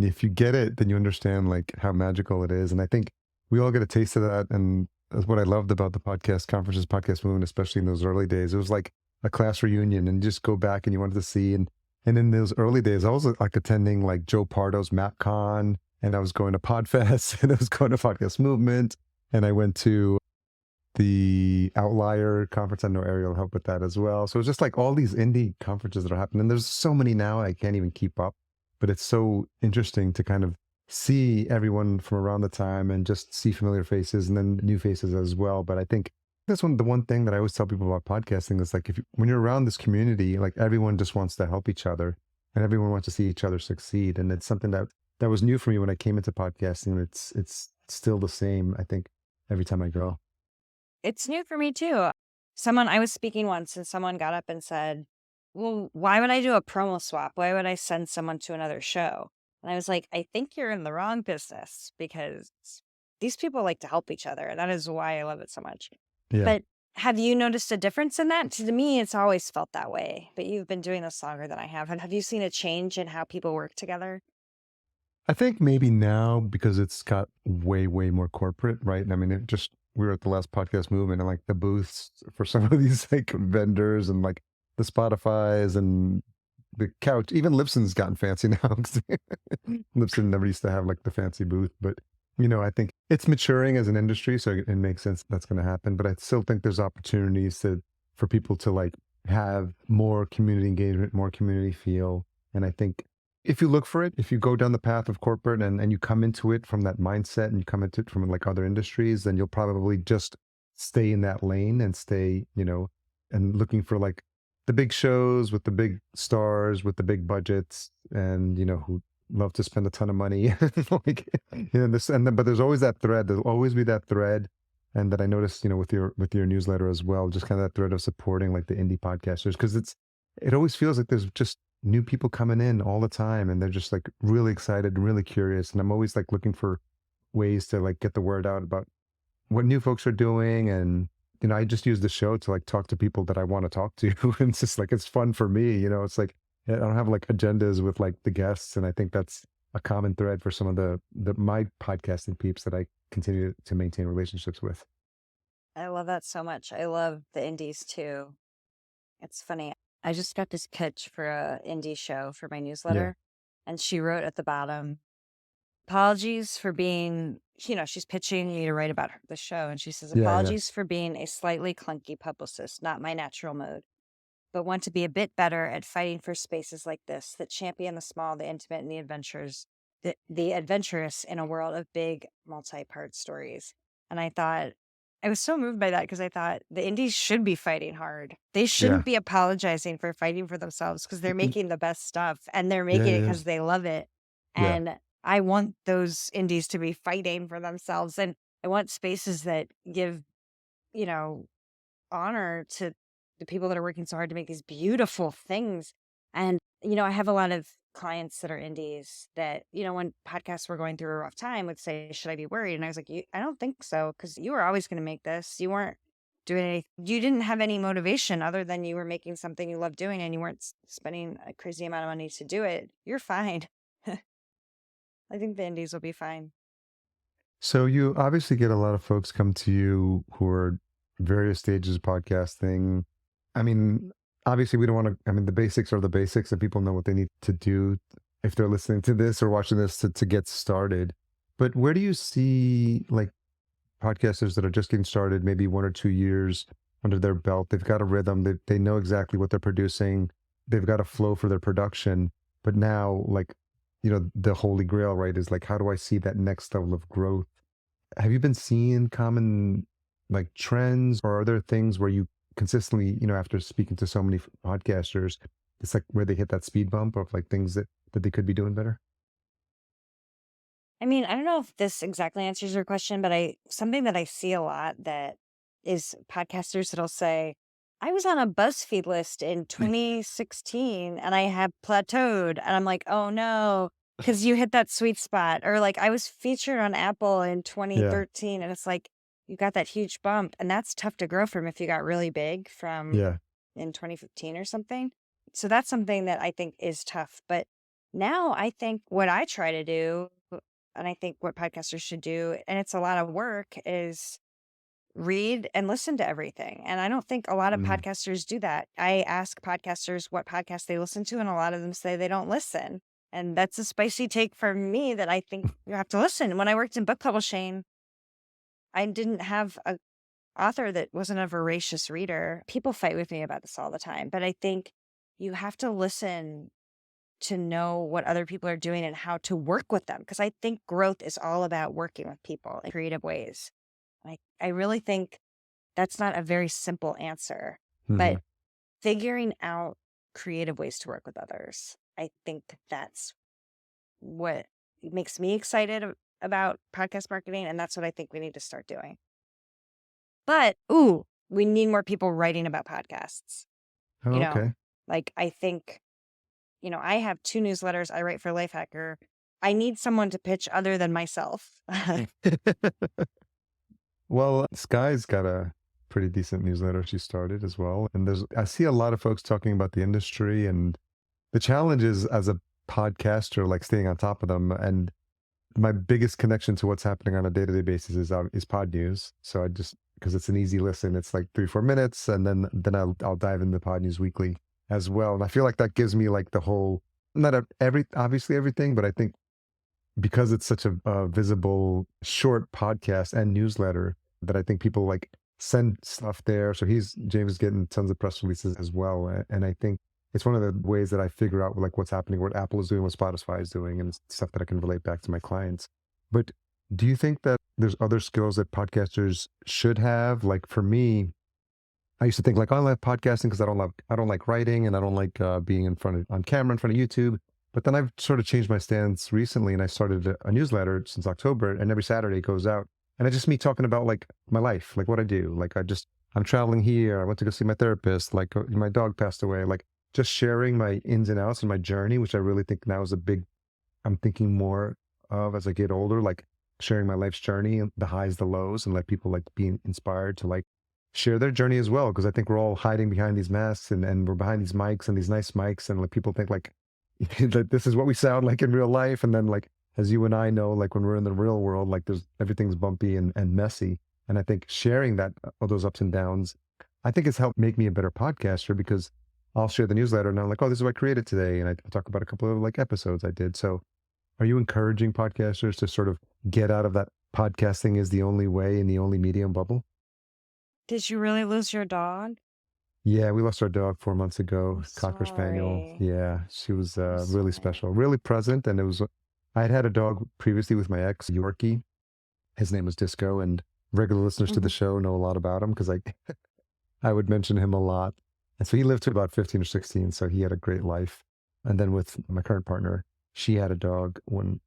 if you get it, then you understand like how magical it is. And I think we all get a taste of that. And that's what I loved about the podcast conferences, podcast movement, especially in those early days. It was like a class reunion, and you just go back and you wanted to see. And in those early days, I was like attending like Joe Pardo's MapCon, and I was going to Podfest, and I was going to Podcast Movement, and I went to the Outlier conference. I know Ariel will help with that as well. So it's just like all these indie conferences that are happening. There's so many now, I can't even keep up, but it's so interesting to kind of see everyone from around the time and just see familiar faces and then new faces as well. But I think that's the one thing that I always tell people about podcasting is like, when you're around this community, like everyone just wants to help each other and everyone wants to see each other succeed. And it's something that was new for me when I came into podcasting. It's still the same, I think, every time I go. It's new for me too. I was speaking once and someone got up and said, well, why would I do a promo swap? Why would I send someone to another show? And I was like, I think you're in the wrong business because these people like to help each other. And that is why I love it so much. Yeah. But have you noticed a difference in that? To me, it's always felt that way. But you've been doing this longer than I have. And have you seen a change in how people work together? I think maybe now because it's got way, way more corporate, right? I mean, we were at the last podcast movement and like the booths for some of these like vendors and like the Spotify's and the couch, even Libsyn's gotten fancy now. Libsyn never used to have like the fancy booth, but I think it's maturing as an industry. So it makes sense that's going to happen, but I still think there's opportunities for people to like have more community engagement, more community feel. And I think if you look for it, if you go down the path of corporate and you come into it from that mindset and you come into it from like other industries, then you'll probably just stay in that lane and stay, and looking for like the big shows with the big stars, with the big budgets and, who love to spend a ton of money. Like, but there's always that thread. There'll always be that thread. And that I noticed, with your newsletter as well, just kind of that thread of supporting like the indie podcasters. Cause it always feels like there's just new people coming in all the time and they're just like really excited and really curious. And I'm always like looking for ways to like get the word out about what new folks are doing. And, I just use the show to like talk to people that I want to talk to. And it's just like, it's fun for me, it's like, I don't have like agendas with like the guests, and I think that's a common thread for some of the my podcasting peeps that I continue to maintain relationships with. I love that so much. I love the indies too. It's funny. I just got this pitch for a indie show for my Yeah. newsletter, and she wrote at the bottom, apologies for being, she's pitching me to write about the show. And she says, Yeah, yeah. apologies for being a slightly clunky publicist, not my natural mode, but want to be a bit better at fighting for spaces like this that champion the small, the intimate, and the adventures, the adventurous in a world of big, multi-part stories. And I thought, I was so moved by that because I thought the indies should be fighting hard. They Yeah. shouldn't be apologizing for fighting for themselves because they're Mm, making the best stuff and they're yeah, making yeah, it yeah. because they love it. Yeah. And I want those indies to be fighting for themselves. And I want spaces that give, you know, honor to the people that are working so hard to make these beautiful things. And, I have a lot of clients that are indies that, when podcasts were going through a rough time would say, should I be worried? And I was like, I don't think so. Cause you were always going to make this. You weren't doing any, you didn't have any motivation other than you were making something you love doing and you weren't spending a crazy amount of money to do it. You're fine. I think the indies will be fine. So you obviously get a lot of folks come to you who are various stages of podcasting. I mean, obviously we don't want to, I mean, the basics are the basics and people know what they need to do if they're listening to this or watching this to get started. But where do you see like podcasters that are just getting started, maybe 1 or 2 years under their belt? They've got a rhythm, they know exactly what they're producing, they've got a flow for their production. But now, like, the holy grail, right, is like, how do I see that next level of growth? Have you been seeing common like trends, or are there things where you consistently, after speaking to so many podcasters, it's like where they hit that speed bump of like things that they could be doing better? I mean, I don't know if this exactly answers your question, but something that I see a lot that is podcasters that'll say, I was on a BuzzFeed list in 2016 and I have plateaued. And I'm like, oh no, because you hit that sweet spot. Or like I was featured on Apple in Yeah, 2013 and it's like you got that huge bump. And that's tough to grow from if you got really big from yeah. in 2015 or something. So that's something that I think is tough. But now I think what I try to do, and I think what podcasters should do, and it's a lot of work, is read and listen to everything. And I don't think a lot of Mm. podcasters do that. I ask podcasters what podcasts they listen to, and a lot of them say they don't listen. And that's a spicy take from me that I think you have to listen. When I worked in book publishing, I didn't have a author that wasn't a voracious reader. People fight with me about this all the time, but I think you have to listen to know what other people are doing and how to work with them. Because I think growth is all about working with people in creative ways. I really think that's not a very simple answer, Hmm. but figuring out creative ways to work with others, I think that's what makes me excited about podcast marketing. And that's what I think we need to start doing. But, ooh, we need more people writing about podcasts. Oh, You know, okay. like I think, I have 2 newsletters I write for Lifehacker. I need someone to pitch other than myself. Well, Sky's got a pretty decent newsletter she started as well. And I see a lot of folks talking about the industry and the challenges as a podcaster, like staying on top of them. And my biggest connection to what's happening on a day-to-day basis is Pod News. So I just, because it's an easy listen, it's like 3 4 minutes, and then I'll dive into Pod News weekly as well. And I feel like that gives me like the whole, not obviously everything, but I think because it's such a visible short podcast and newsletter, that I think people like send stuff there. So James is getting tons of press releases as well, and I think it's one of the ways that I figure out like what's happening, what Apple is doing, what Spotify is doing, and it's stuff that I can relate back to my clients. But do you think that there's other skills that podcasters should have? Like for me, I used to think like, oh, I like podcasting because I don't like writing, and I don't like being on camera in front of YouTube. But then I've sort of changed my stance recently, and I started a newsletter since October, and every Saturday it goes out, and it's just me talking about like my life, like what I do. Like I'm traveling here. I went to go see my therapist. Like my dog passed away. Like just sharing my ins and outs and my journey, which I really think now is a big. I'm thinking more of as I get older, like sharing my life's journey and the highs, the lows, and let people like be inspired to like share their journey as well. Because I think we're all hiding behind these masks and we're behind these mics and these nice mics. And like people think like that this is what we sound like in real life. And then like, as you and I know, like when we're in the real world, like everything's bumpy and messy. And I think sharing that, all those ups and downs, I think it's helped make me a better podcaster because I'll share the newsletter and I'm like, oh, this is what I created today. And I talk about a couple of like episodes I did. So are you encouraging podcasters to sort of get out of that podcasting is the only way in the only medium bubble? Did you really lose your dog? Yeah, we lost our dog 4 months ago, I'm Cocker Spaniel. sorry. Yeah, she was I'm really sorry. special, really present. And I had a dog previously with my ex, Yorkie. His name was Disco, and regular listeners to the Mhm. show know a lot about him because I would mention him a lot. And so he lived to about 15 or 16, so he had a great life. And then with my current partner, she had a dog when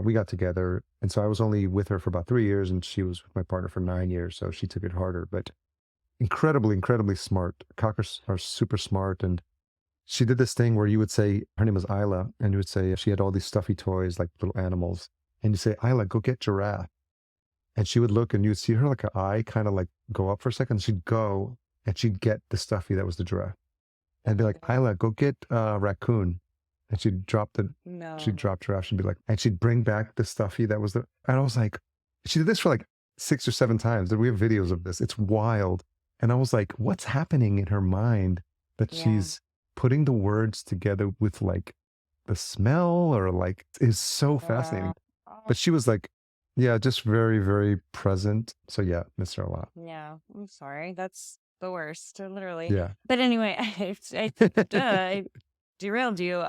we got together. And so I was only with her for about 3 years, and she was with my partner for 9 years. So she took it harder, but incredibly, incredibly smart. Cockers are super smart. And she did this thing where you would say, her name was Isla, and you would say she had all these stuffy toys, like little animals. And you say, Isla, go get giraffe. And she would look and you'd see her like an eye kind of like go up for a second. She'd go and she'd get the stuffy that was the giraffe and be like, Isla, go get raccoon. And she'd No. drop giraffe. She'd be like, and she'd bring back the stuffy that was and I was like, she did this for like 6 or 7 times. We have videos of this. It's wild. And I was like, what's happening in her mind that Yeah. she's putting the words together with like the smell or like is so Yeah. fascinating. Oh, But she was like, yeah, just very, very present. So yeah, miss her a lot. yeah. I'm sorry. That's the worst, literally. Yeah. But anyway, I derailed you.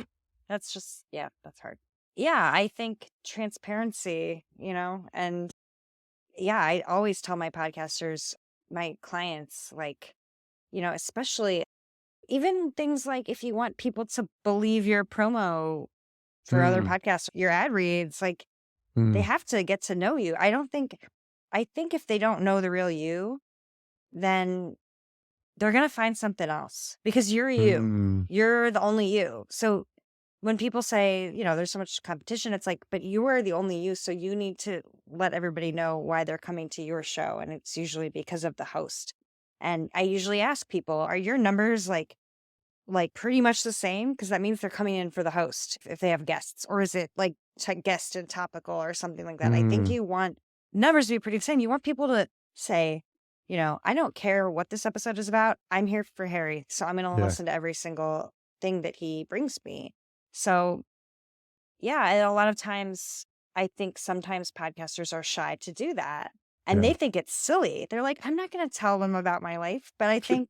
That's just, yeah, that's hard. Yeah, I think transparency, and yeah, I always tell my podcasters, my clients, like, especially even things like if you want people to believe your promo for other Mm, podcasts, your ad reads, like they mm, have to get to know you. I think if they don't know the real you, then they're going to find something else because you're you. mm. You're the only you. So when people say, there's so much competition, it's like, but you are the only you. So you need to let everybody know why they're coming to your show. And it's usually because of the host. And I usually ask people, are your numbers like pretty much the same? Because that means they're coming in for the host if they have guests, or is it like guest and topical or something like that? I think Mm, you want numbers to be pretty the same. You want people to say, I don't care what this episode is about. I'm here for Harry, so I'm going to yeah, listen to every single thing that he brings me. So yeah, and a lot of times I think sometimes podcasters are shy to do that. And yeah, they think it's silly. They're like, I'm not going to tell them about my life. But I think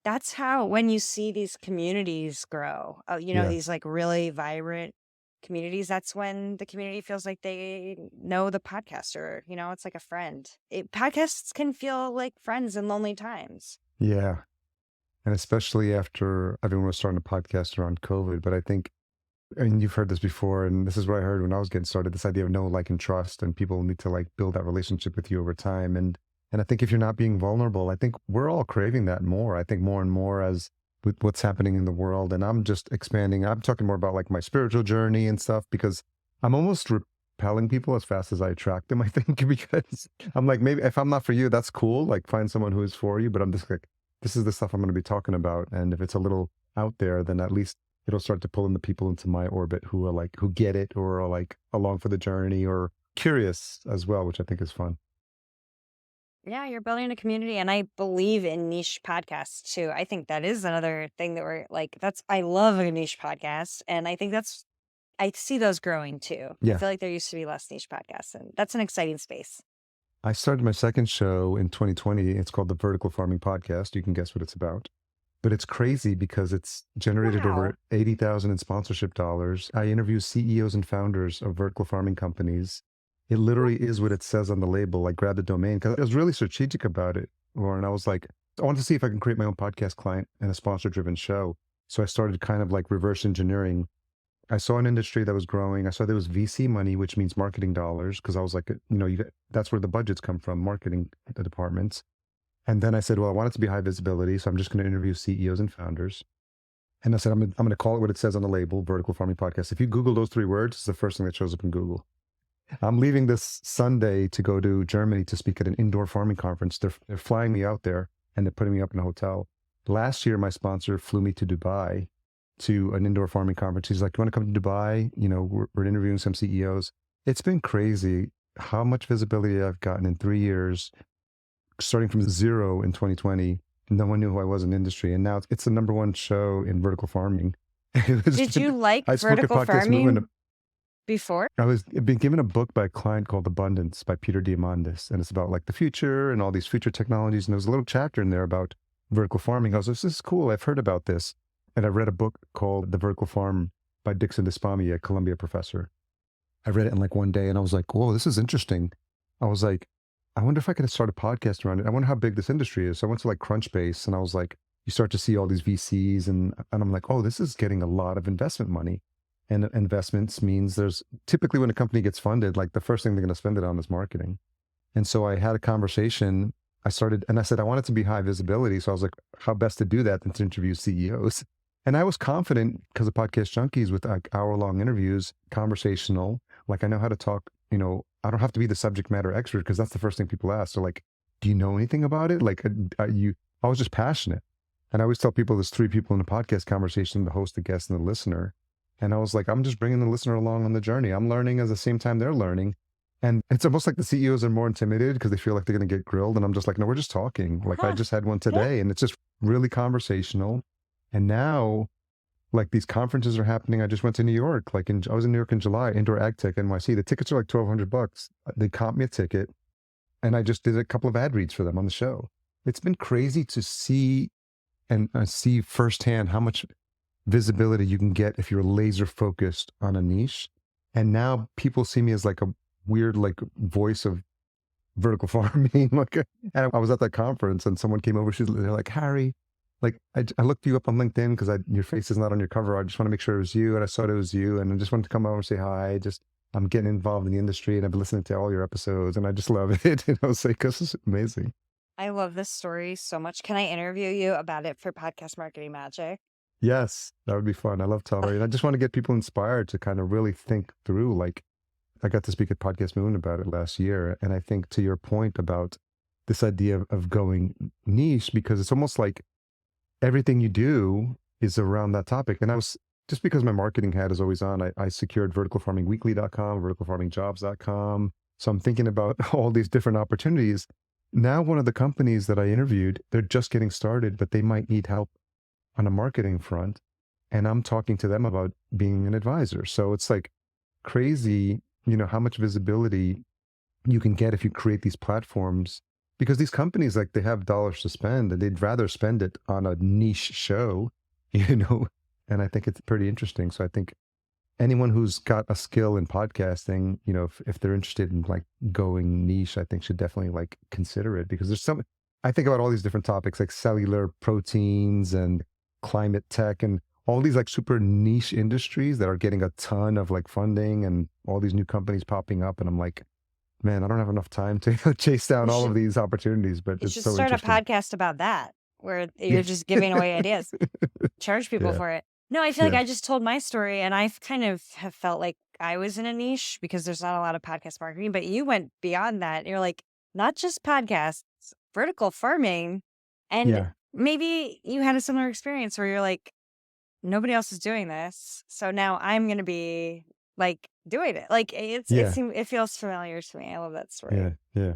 that's how when you see these communities grow, yeah, these like really vibrant communities, that's when the community feels like they know the podcaster, it's like a friend. Podcasts can feel like friends in lonely times. yeah. And especially after everyone was starting a podcast around COVID. But I think, and you've heard this before, and this is what I heard when I was getting started, this idea of know, like, and trust, and people need to like build that relationship with you over time. And I think if you're not being vulnerable, I think we're all craving that more. I think more and more as with what's happening in the world. And I'm just expanding. I'm talking more about like my spiritual journey and stuff because I'm almost repelling people as fast as I attract them, I think, because I'm like, maybe if I'm not for you, that's cool. Like find someone who is for you. But I'm just like, this is the stuff I'm going to be talking about. And if it's a little out there, then at least it'll start to pull in the people into my orbit who are like, who get it or are like along for the journey or curious as well, which I think is fun. Yeah, you're building a community, and I believe in niche podcasts too. I think that is another thing that we're like, I love a niche podcast, and I think I see those growing too. I Yeah. feel like there used to be less niche podcasts, and that's an exciting space. I started my second show in 2020. It's called the Vertical Farming Podcast. You can guess what it's about. But it's crazy because it's generated Wow. over 80,000 in sponsorship dollars. I interview CEOs and founders of vertical farming companies. It literally is what it says on the label. I grabbed the domain because I was really strategic about it, Lauren. I was like, I want to see if I can create my own podcast client and a sponsor driven show. So I started kind of like reverse engineering. I saw an industry that was growing. I saw there was VC money, which means marketing dollars, because I was like, that's where the budgets come from, marketing departments. And then I said, well, I want it to be high visibility, so I'm just going to interview CEOs and founders. And I said, I'm going to call it what it says on the label, Vertical Farming Podcast. If you Google those 3 words, it's the first thing that shows up in Google. I'm leaving this Sunday to go to Germany to speak at an indoor farming conference. They're flying me out there and they're putting me up in a hotel. Last year, my sponsor flew me to Dubai to an indoor farming conference. He's like, "You want to come to Dubai? You know, we're interviewing some CEOs." It's been crazy how much visibility I've gotten in 3 years, starting from zero in 2020. No one knew who I was in the industry, and now it's the number one show in vertical farming. Did you like I spoke at vertical Podcast Movement. farming before? I've been given a book by a client called Abundance by Peter Diamandis, and it's about like the future and all these future technologies. And there's a little chapter in there about vertical farming. I was like, this is cool. I've heard about this. And I read a book called The Vertical Farm by Dixon Despommier, a Columbia professor. I read it in like one day and I was like, whoa, this is interesting. I was like, I wonder if I could start a podcast around it. I wonder how big this industry is. So I went to like Crunchbase and I was like, you start to see all these VCs and I'm like, oh, this is getting a lot of investment money. And investments means there's typically when a company gets funded, like the first thing they're going to spend it on is marketing. And so I had a conversation. I started and I said, I want it to be high visibility. So I was like, how best to do that than to interview CEOs? And I was confident because of Podcast Junkies with like hour-long interviews, conversational. Like I know how to talk, you know, I don't have to be the subject matter expert because that's the first thing people ask. So like, do you know anything about it? Like I was just passionate. And I always tell people there's three people in a podcast conversation, the host, the guest, and the listener. And I was like, I'm just bringing the listener along on the journey. I'm learning at the same time they're learning. And it's almost like the CEOs are more intimidated because they feel like they're going to get grilled. And I'm just like, no, we're just talking. Like I Huh. just had one Yeah. today and it's just really conversational. And now like these conferences are happening. I just went to New York. I was in New York in July, Indoor Ag Tech NYC. The tickets are like $1,200. They comped me a ticket and I just did a couple of ad reads for them on the show. It's been crazy to see and see firsthand how much visibility you can get if you're laser focused on a niche. And now people see me as like a weird like voice of vertical farming. Like, and I was at that conference and someone came over. They're like, Harry, like I looked you up on LinkedIn because your face is not on your cover. I just want to make sure it was you, and I saw it was you, and I just wanted to come over and say hi. I'm getting involved in the industry, and I've been listening to all your episodes, and I just love it. And I was like, this is amazing. I love this story so much. Can I interview you about it for Podcast Marketing Magic? Yes, that would be fun. I love tolerating. I just want to get people inspired to kind of really think through. Like, I got to speak at Podcast Moon about it last year. And I think to your point about this idea of going niche, because it's almost like everything you do is around that topic. And I was just because my marketing hat is always on, I secured verticalfarmingweekly.com, verticalfarmingjobs.com. So I'm thinking about all these different opportunities. Now, one of the companies that I interviewed, they're just getting started, but they might need help on a marketing front. And I'm talking to them about being an advisor. So it's like crazy, you know, how much visibility you can get if you create these platforms because these companies, like they have dollars to spend and they'd rather spend it on a niche show, you know, and I think it's pretty interesting. So I think anyone who's got a skill in podcasting, you know, if they're interested in like going niche, I think should definitely like consider it because I think about all these different topics like cellular proteins and climate tech and all these like super niche industries that are getting a ton of like funding and all these new companies popping up. And I'm like, man, I don't have enough time to chase down You all of should these opportunities, but you it's should so start a interesting. podcast about that where you're Yeah. just giving away ideas. Charge people Yeah. for it. No, I feel like Yeah. I just told my story and I kind of have felt like I was in a niche because there's not a lot of podcast marketing, but you went beyond that. You're like, not just podcasts, vertical farming. And Yeah. maybe you had a similar experience where you're like, nobody else is doing this. So now I'm going to be like doing it. Like Yeah. it feels familiar to me. I love that Yeah. story. Yeah.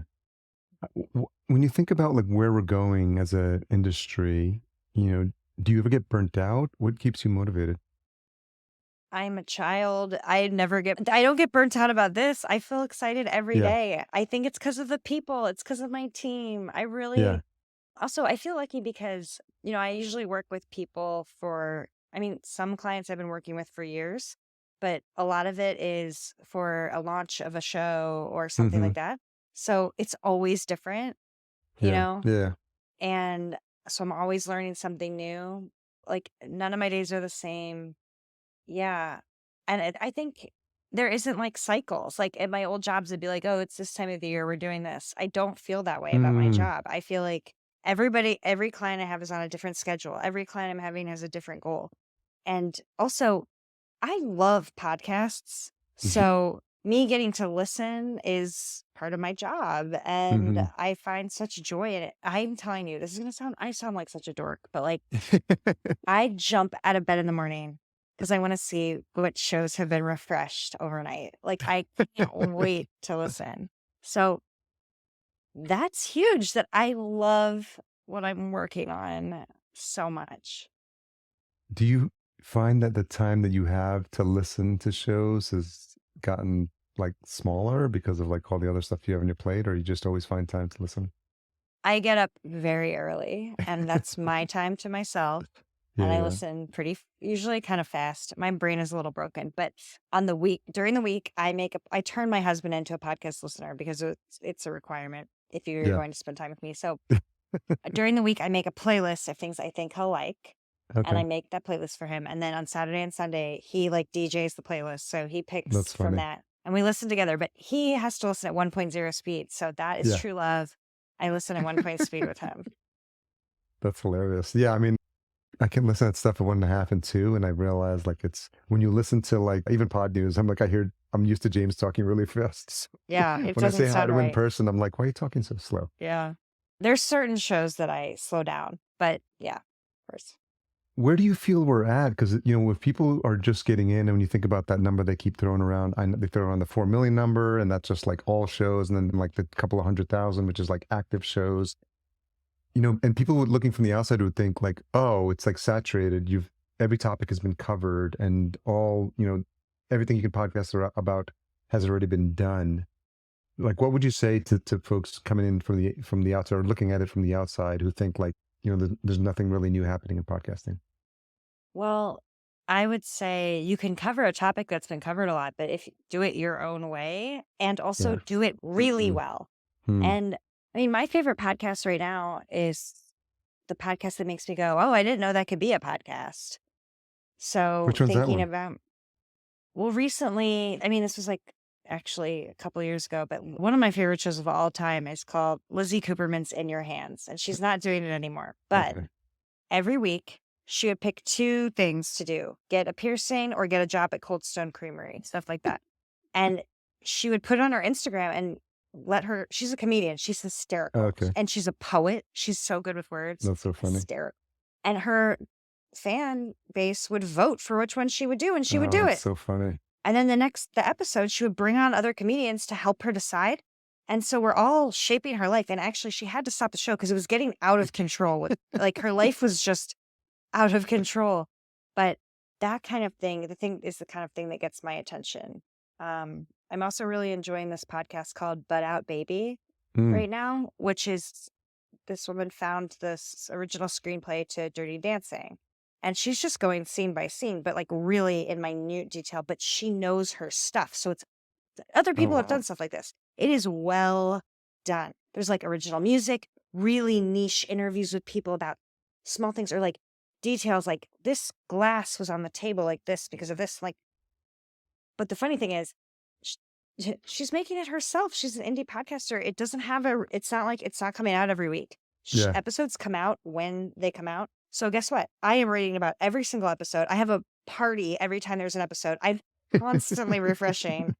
When you think about like where we're going as an industry, you know, do you ever get burnt out? What keeps you motivated? I'm a child. I don't get burnt out about this. I feel excited every Yeah. day. I think it's because of the people. It's because of my team. Yeah. Also, I feel lucky because, I usually work with people some clients I've been working with for years, but a lot of it is for a launch of a show or something Hmm. like that. So it's always different, you Yeah. know? Yeah. And so I'm always learning something new. Like none of my days are the same. Yeah. And I think there isn't like cycles. Like at my old jobs, it'd be like, oh, it's this time of the year, we're doing this. I don't feel that way about my Mm. job. I feel like every client I have is on a different schedule. Every client I'm having has a different goal. And also, I love podcasts. So me getting to listen is part of my job, and Hmm. I find such joy in it. I'm telling you, this is gonna I sound like such a dork, but like I jump out of bed in the morning because I want to see what shows have been refreshed overnight. Like I can't wait to listen. So that's huge that I love what I'm working on so much. Do you find that the time that you have to listen to shows has gotten like smaller because of like all the other stuff you have on your plate, or you just always find time to listen? I get up very early, and that's my time to myself. And Yeah, I yeah. listen usually kind of fast. My brain is a little broken, but during the week, I turn my husband into a podcast listener because it's a requirement if you're Yeah. going to spend time with me. So during the week, I make a playlist of things I think he'll like, and I Okay. make that playlist for him. And then on Saturday and Sunday, he like DJs the playlist. So he picks That's from funny. that and we listen together, but he has to listen at 1.0 speed. So that is Yeah. true love. I listen at 1 point speed with him. That's hilarious. Yeah, I mean, I can listen to stuff at 1.5 and 2, and I realize like it's when you listen to like even pod news, I'm used to James talking really fast. So Yeah, it when I doesn't say hi sound to him in right. person, I'm like, why are you talking so slow? Yeah. There's certain shows that I slow down, but yeah, of course. Where do you feel we're at? Because if people are just getting in, and when you think about that number they keep throwing around, I know they throw around the 4 million number, and that's just like all shows, and then like the couple of 100,000, which is like active shows. And people looking from the outside would think like, oh, it's like saturated. Every topic has been covered, and everything you can podcast about has already been done. Like, what would you say to folks coming in from the outside or looking at it from the outside who think like, there's nothing really new happening in podcasting? Well, I would say you can cover a topic that's been covered a lot, but if you do it your own way and also Yeah. do it really Mm. well. Hmm. And I mean, my favorite podcast right now is the podcast that makes me go, oh, I didn't know that could be a podcast. So Which one's that thinking one? about, well, recently, I mean, this was like actually a couple years ago, but one of my favorite shows of all time is called Lizzie Cooperman's In Your Hands. And she's not doing it anymore. But Okay. every week, she would pick two things to do: get a piercing or get a job at Cold Stone Creamery, stuff like that. And she would put it on her Instagram and she's a comedian. She's hysterical. Okay. And she's a poet. She's so good with words. That's so funny. Hysterical. And her fan base would vote for which one she would do, and she would Oh, do that's it. so funny. And then the episode, she would bring on other comedians to help her decide. And so we're all shaping her life. And actually, she had to stop the show because it was getting out of control. Like her life was just out of control. But that kind of thing, the thing is the kind of thing that gets my attention. I'm also really enjoying this podcast called Butt Out Baby Mm. right now, which is this woman found this original screenplay to Dirty Dancing. And she's just going scene by scene, but like really in minute detail, but she knows her stuff. So it's other Oh, people have done wow. stuff like this. It is well done. There's like original music, really niche interviews with people about small things or like details like this glass was on the table like this because of this. Like, but the funny thing is, she's making it herself. She's an indie podcaster. It doesn't have it's not like it's not coming out every week. Yeah. Episodes come out when they come out. So guess what? I am reading about every single episode. I have a party every time there's an episode. I'm constantly refreshing.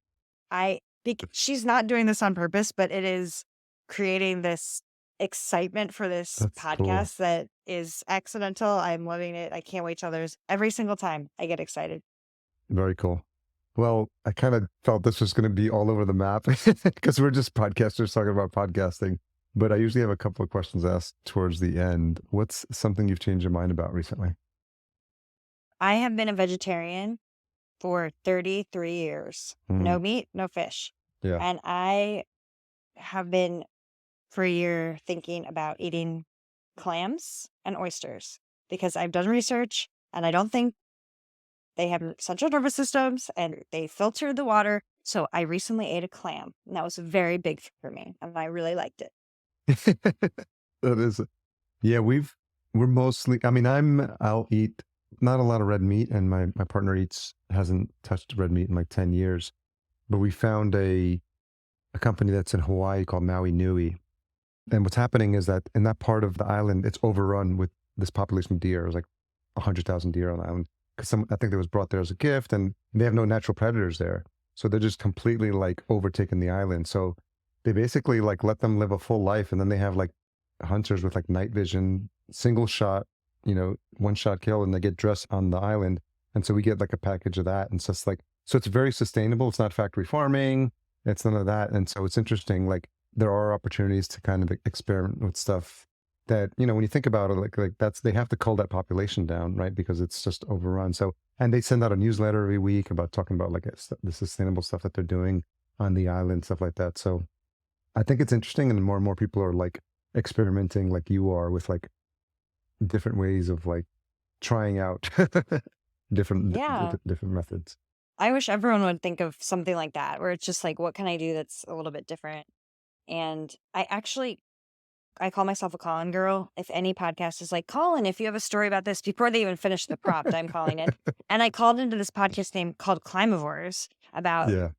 She's not doing this on purpose, but it is creating this excitement for this That's cool. podcast that is accidental. I'm loving it. I can't wait till every single time I get excited. Very cool. Well, I kind of felt this was going to be all over the map because we're just podcasters talking about podcasting. But I usually have a couple of questions asked towards the end. What's something you've changed your mind about recently? I have been a vegetarian for 33 years. No Mm. meat, no fish. Yeah. And I have been for a year thinking about eating clams and oysters because I've done research and I don't think they have central nervous systems and they filter the water. So I recently ate a clam and that was very big for me and I really liked it. That is, yeah, we're mostly, I mean, I'll eat not a lot of red meat, and my partner hasn't touched red meat in like 10 years. But we found a company that's in Hawaii called Maui Nui. And what's happening is that in that part of the island, it's overrun with this population of deer. There's like 100,000 deer on the island. Because I think that was brought there as a gift, and they have no natural predators there. So they're just completely like overtaking the island. So they basically like let them live a full life, and then they have like hunters with like night vision, single shot, one shot kill, and they get dressed on the island. And so we get like a package of that. And so it's like, so it's very sustainable. It's not factory farming. It's none of that. And so it's interesting. Like there are opportunities to kind of experiment with stuff that, when you think about it, like that's, they have to cull that population down, right? Because it's just overrun. So, and they send out a newsletter every week about talking about like the sustainable stuff that they're doing on the island, stuff like that. So I think it's interesting, and more and more people are like experimenting like you are with like different ways of like trying out Yeah. different methods. I wish everyone would think of something like that, where it's just like, what can I do that's a little bit different? And I call myself a call-in girl. If any podcast is like, call in if you have a story about this, before they even finish the prompt, I'm calling in. And I called into this podcast name called Climivores about Yeah.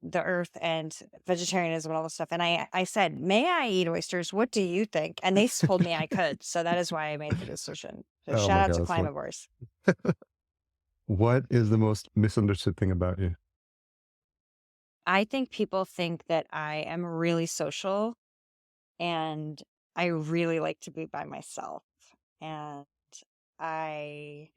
the earth and vegetarianism and all this stuff. And I said, may I eat oysters? What do you think? And they told me I could. So that is why I made the decision. So Oh shout my out God, to that's fun. Climivores. What is the most misunderstood thing about you? I think people think that I am really social, and I really like to be by myself. And I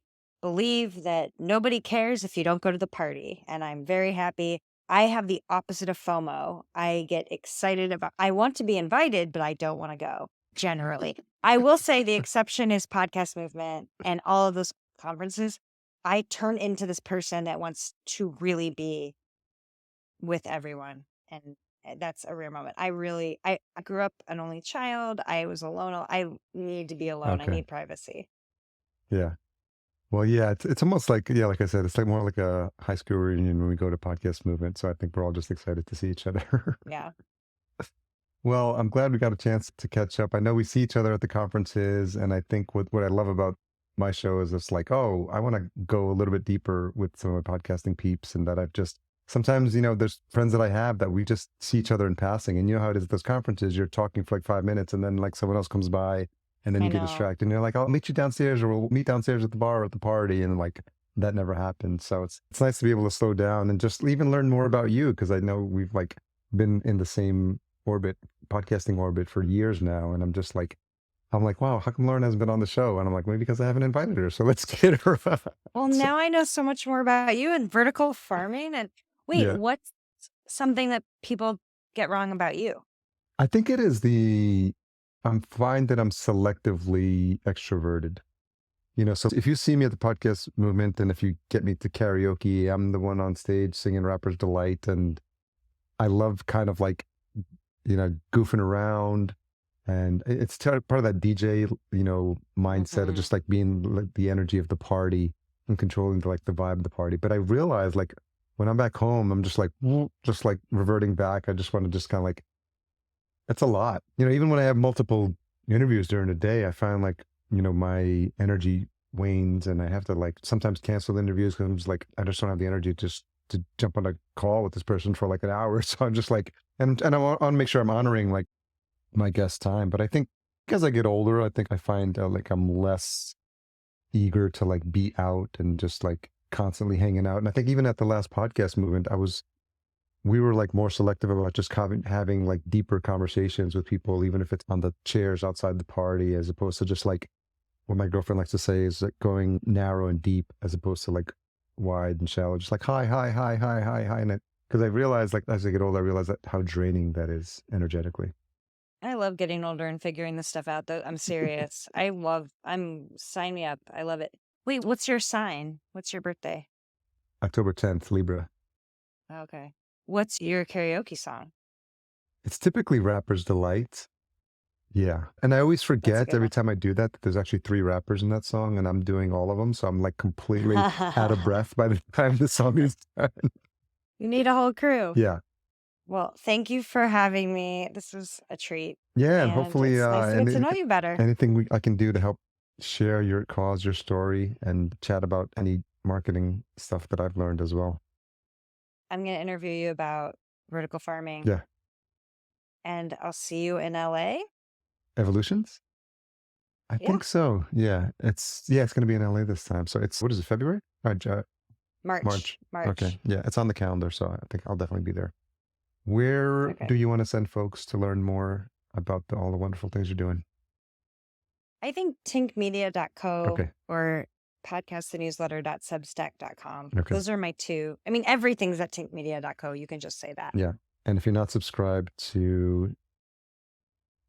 believe that nobody cares if you don't go to the party. And I'm very happy. I have the opposite of FOMO. I get excited I want to be invited, but I don't want to go generally. I will say the exception is podcast movement and all of those conferences. I turn into this person that wants to really be with everyone. And that's a rare moment. I grew up an only child. I was alone. I need to be alone. I Okay. need privacy. Yeah. Well, yeah, it's almost like, yeah, like I said, it's like more like a high school reunion when we go to podcast movement. So I think we're all just excited to see each other. Yeah. Well, I'm glad we got a chance to catch up. I know we see each other at the conferences, and I think what I love about my show is it's like, oh, I want to go a little bit deeper with some of my podcasting peeps, and that I've just sometimes, there's friends that I have that we just see each other in passing, and you know how it is at those conferences, you're talking for like 5 minutes, and then like someone else comes by, and then I you get know. distracted, and you're like, I'll meet you downstairs, or we'll meet downstairs at the bar or at the party, and like that never happened. So it's nice to be able to slow down and just even learn more about you, because I know we've like been in the same orbit, podcasting orbit for years now. And I'm like, wow, how come Lauren hasn't been on the show? And I'm like, maybe because I haven't invited her. So let's get her. Well, So, now I know so much more about you and vertical farming. And wait, yeah, what's something that people get wrong about you? I think it is I'm fine that I'm selectively extroverted. So if you see me at the podcast movement and if you get me to karaoke, I'm the one on stage singing Rapper's Delight. And I love kind of like, goofing around. And it's part of that DJ, mindset of Mhm. just like being like the energy of the party and controlling like the vibe of the party. But I realize like when I'm back home, I'm just like, just like reverting back. I just want to just kind of like, it's a lot. Even when I have multiple interviews during the day, I find like, my energy wanes, and I have to like sometimes cancel the interviews because I'm just like, I just don't have the energy just to jump on a call with this person for like an hour. So I'm just like, and I want to make sure I'm honoring like my guest time. But I think as I get older, I think I find like I'm less eager to like be out and just like constantly hanging out. And I think even at the last podcast movement, we were like more selective about just having like deeper conversations with people, even if it's on the chairs outside the party, as opposed to just like what my girlfriend likes to say is like going narrow and deep as opposed to like wide and shallow, just like hi, hi, hi, hi, hi, hi. And because I realized like as I get older, I realize that how draining that is energetically. I love getting older and figuring this stuff out, though. I'm serious. Sign me up. I love it. Wait, what's your sign? What's your birthday? October 10th, Libra. Okay. What's your karaoke song? It's typically Rapper's Delight. Yeah. And I always That's a forget good every one. time I do that there's actually three rappers in that song and I'm doing all of them. So I'm like completely out of breath by the time the song is done. You need a whole crew. Yeah. Well, thank you for having me. This was a treat. Yeah. And And hopefully, it's nice to get to know you better. anything I can do to help share your cause, your story, and chat about any marketing stuff that I've learned as well. I'm going to interview you about vertical farming. Yeah. And I'll see you in LA. Evolutions? I Yeah. think so. Yeah. It's going to be in LA this time. So what is it, February? March. March. Okay. March. Yeah, it's on the calendar, so I think I'll definitely be there. Where Okay. do you want to send folks to learn more about all the wonderful things you're doing? I think tinkmedia.co Okay. or podcastthenewsletter.substack.com. Okay. Those are my two. I mean, everything's at tinkmedia.co. You can just say that. Yeah. And if you're not subscribed to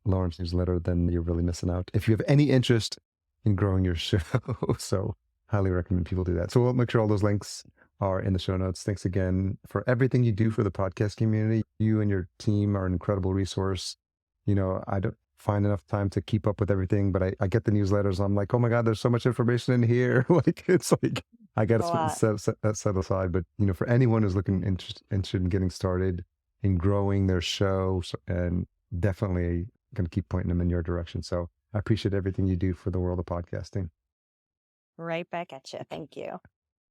Lauren's newsletter, then you're really missing out. If you have any interest in growing your show, so highly recommend people do that. So we'll make sure all those links are in the show notes. Thanks again for everything you do for the podcast community. You and your team are an incredible resource. I don't find enough time to keep up with everything, but I get the newsletters. I'm like, oh my God, there's so much information in here. It's like I got A to lot. set that set aside. But for anyone who's looking interested in getting started in growing their show, and definitely going to keep pointing them in your direction. So I appreciate everything you do for the world of podcasting. Right back at you. Thank you.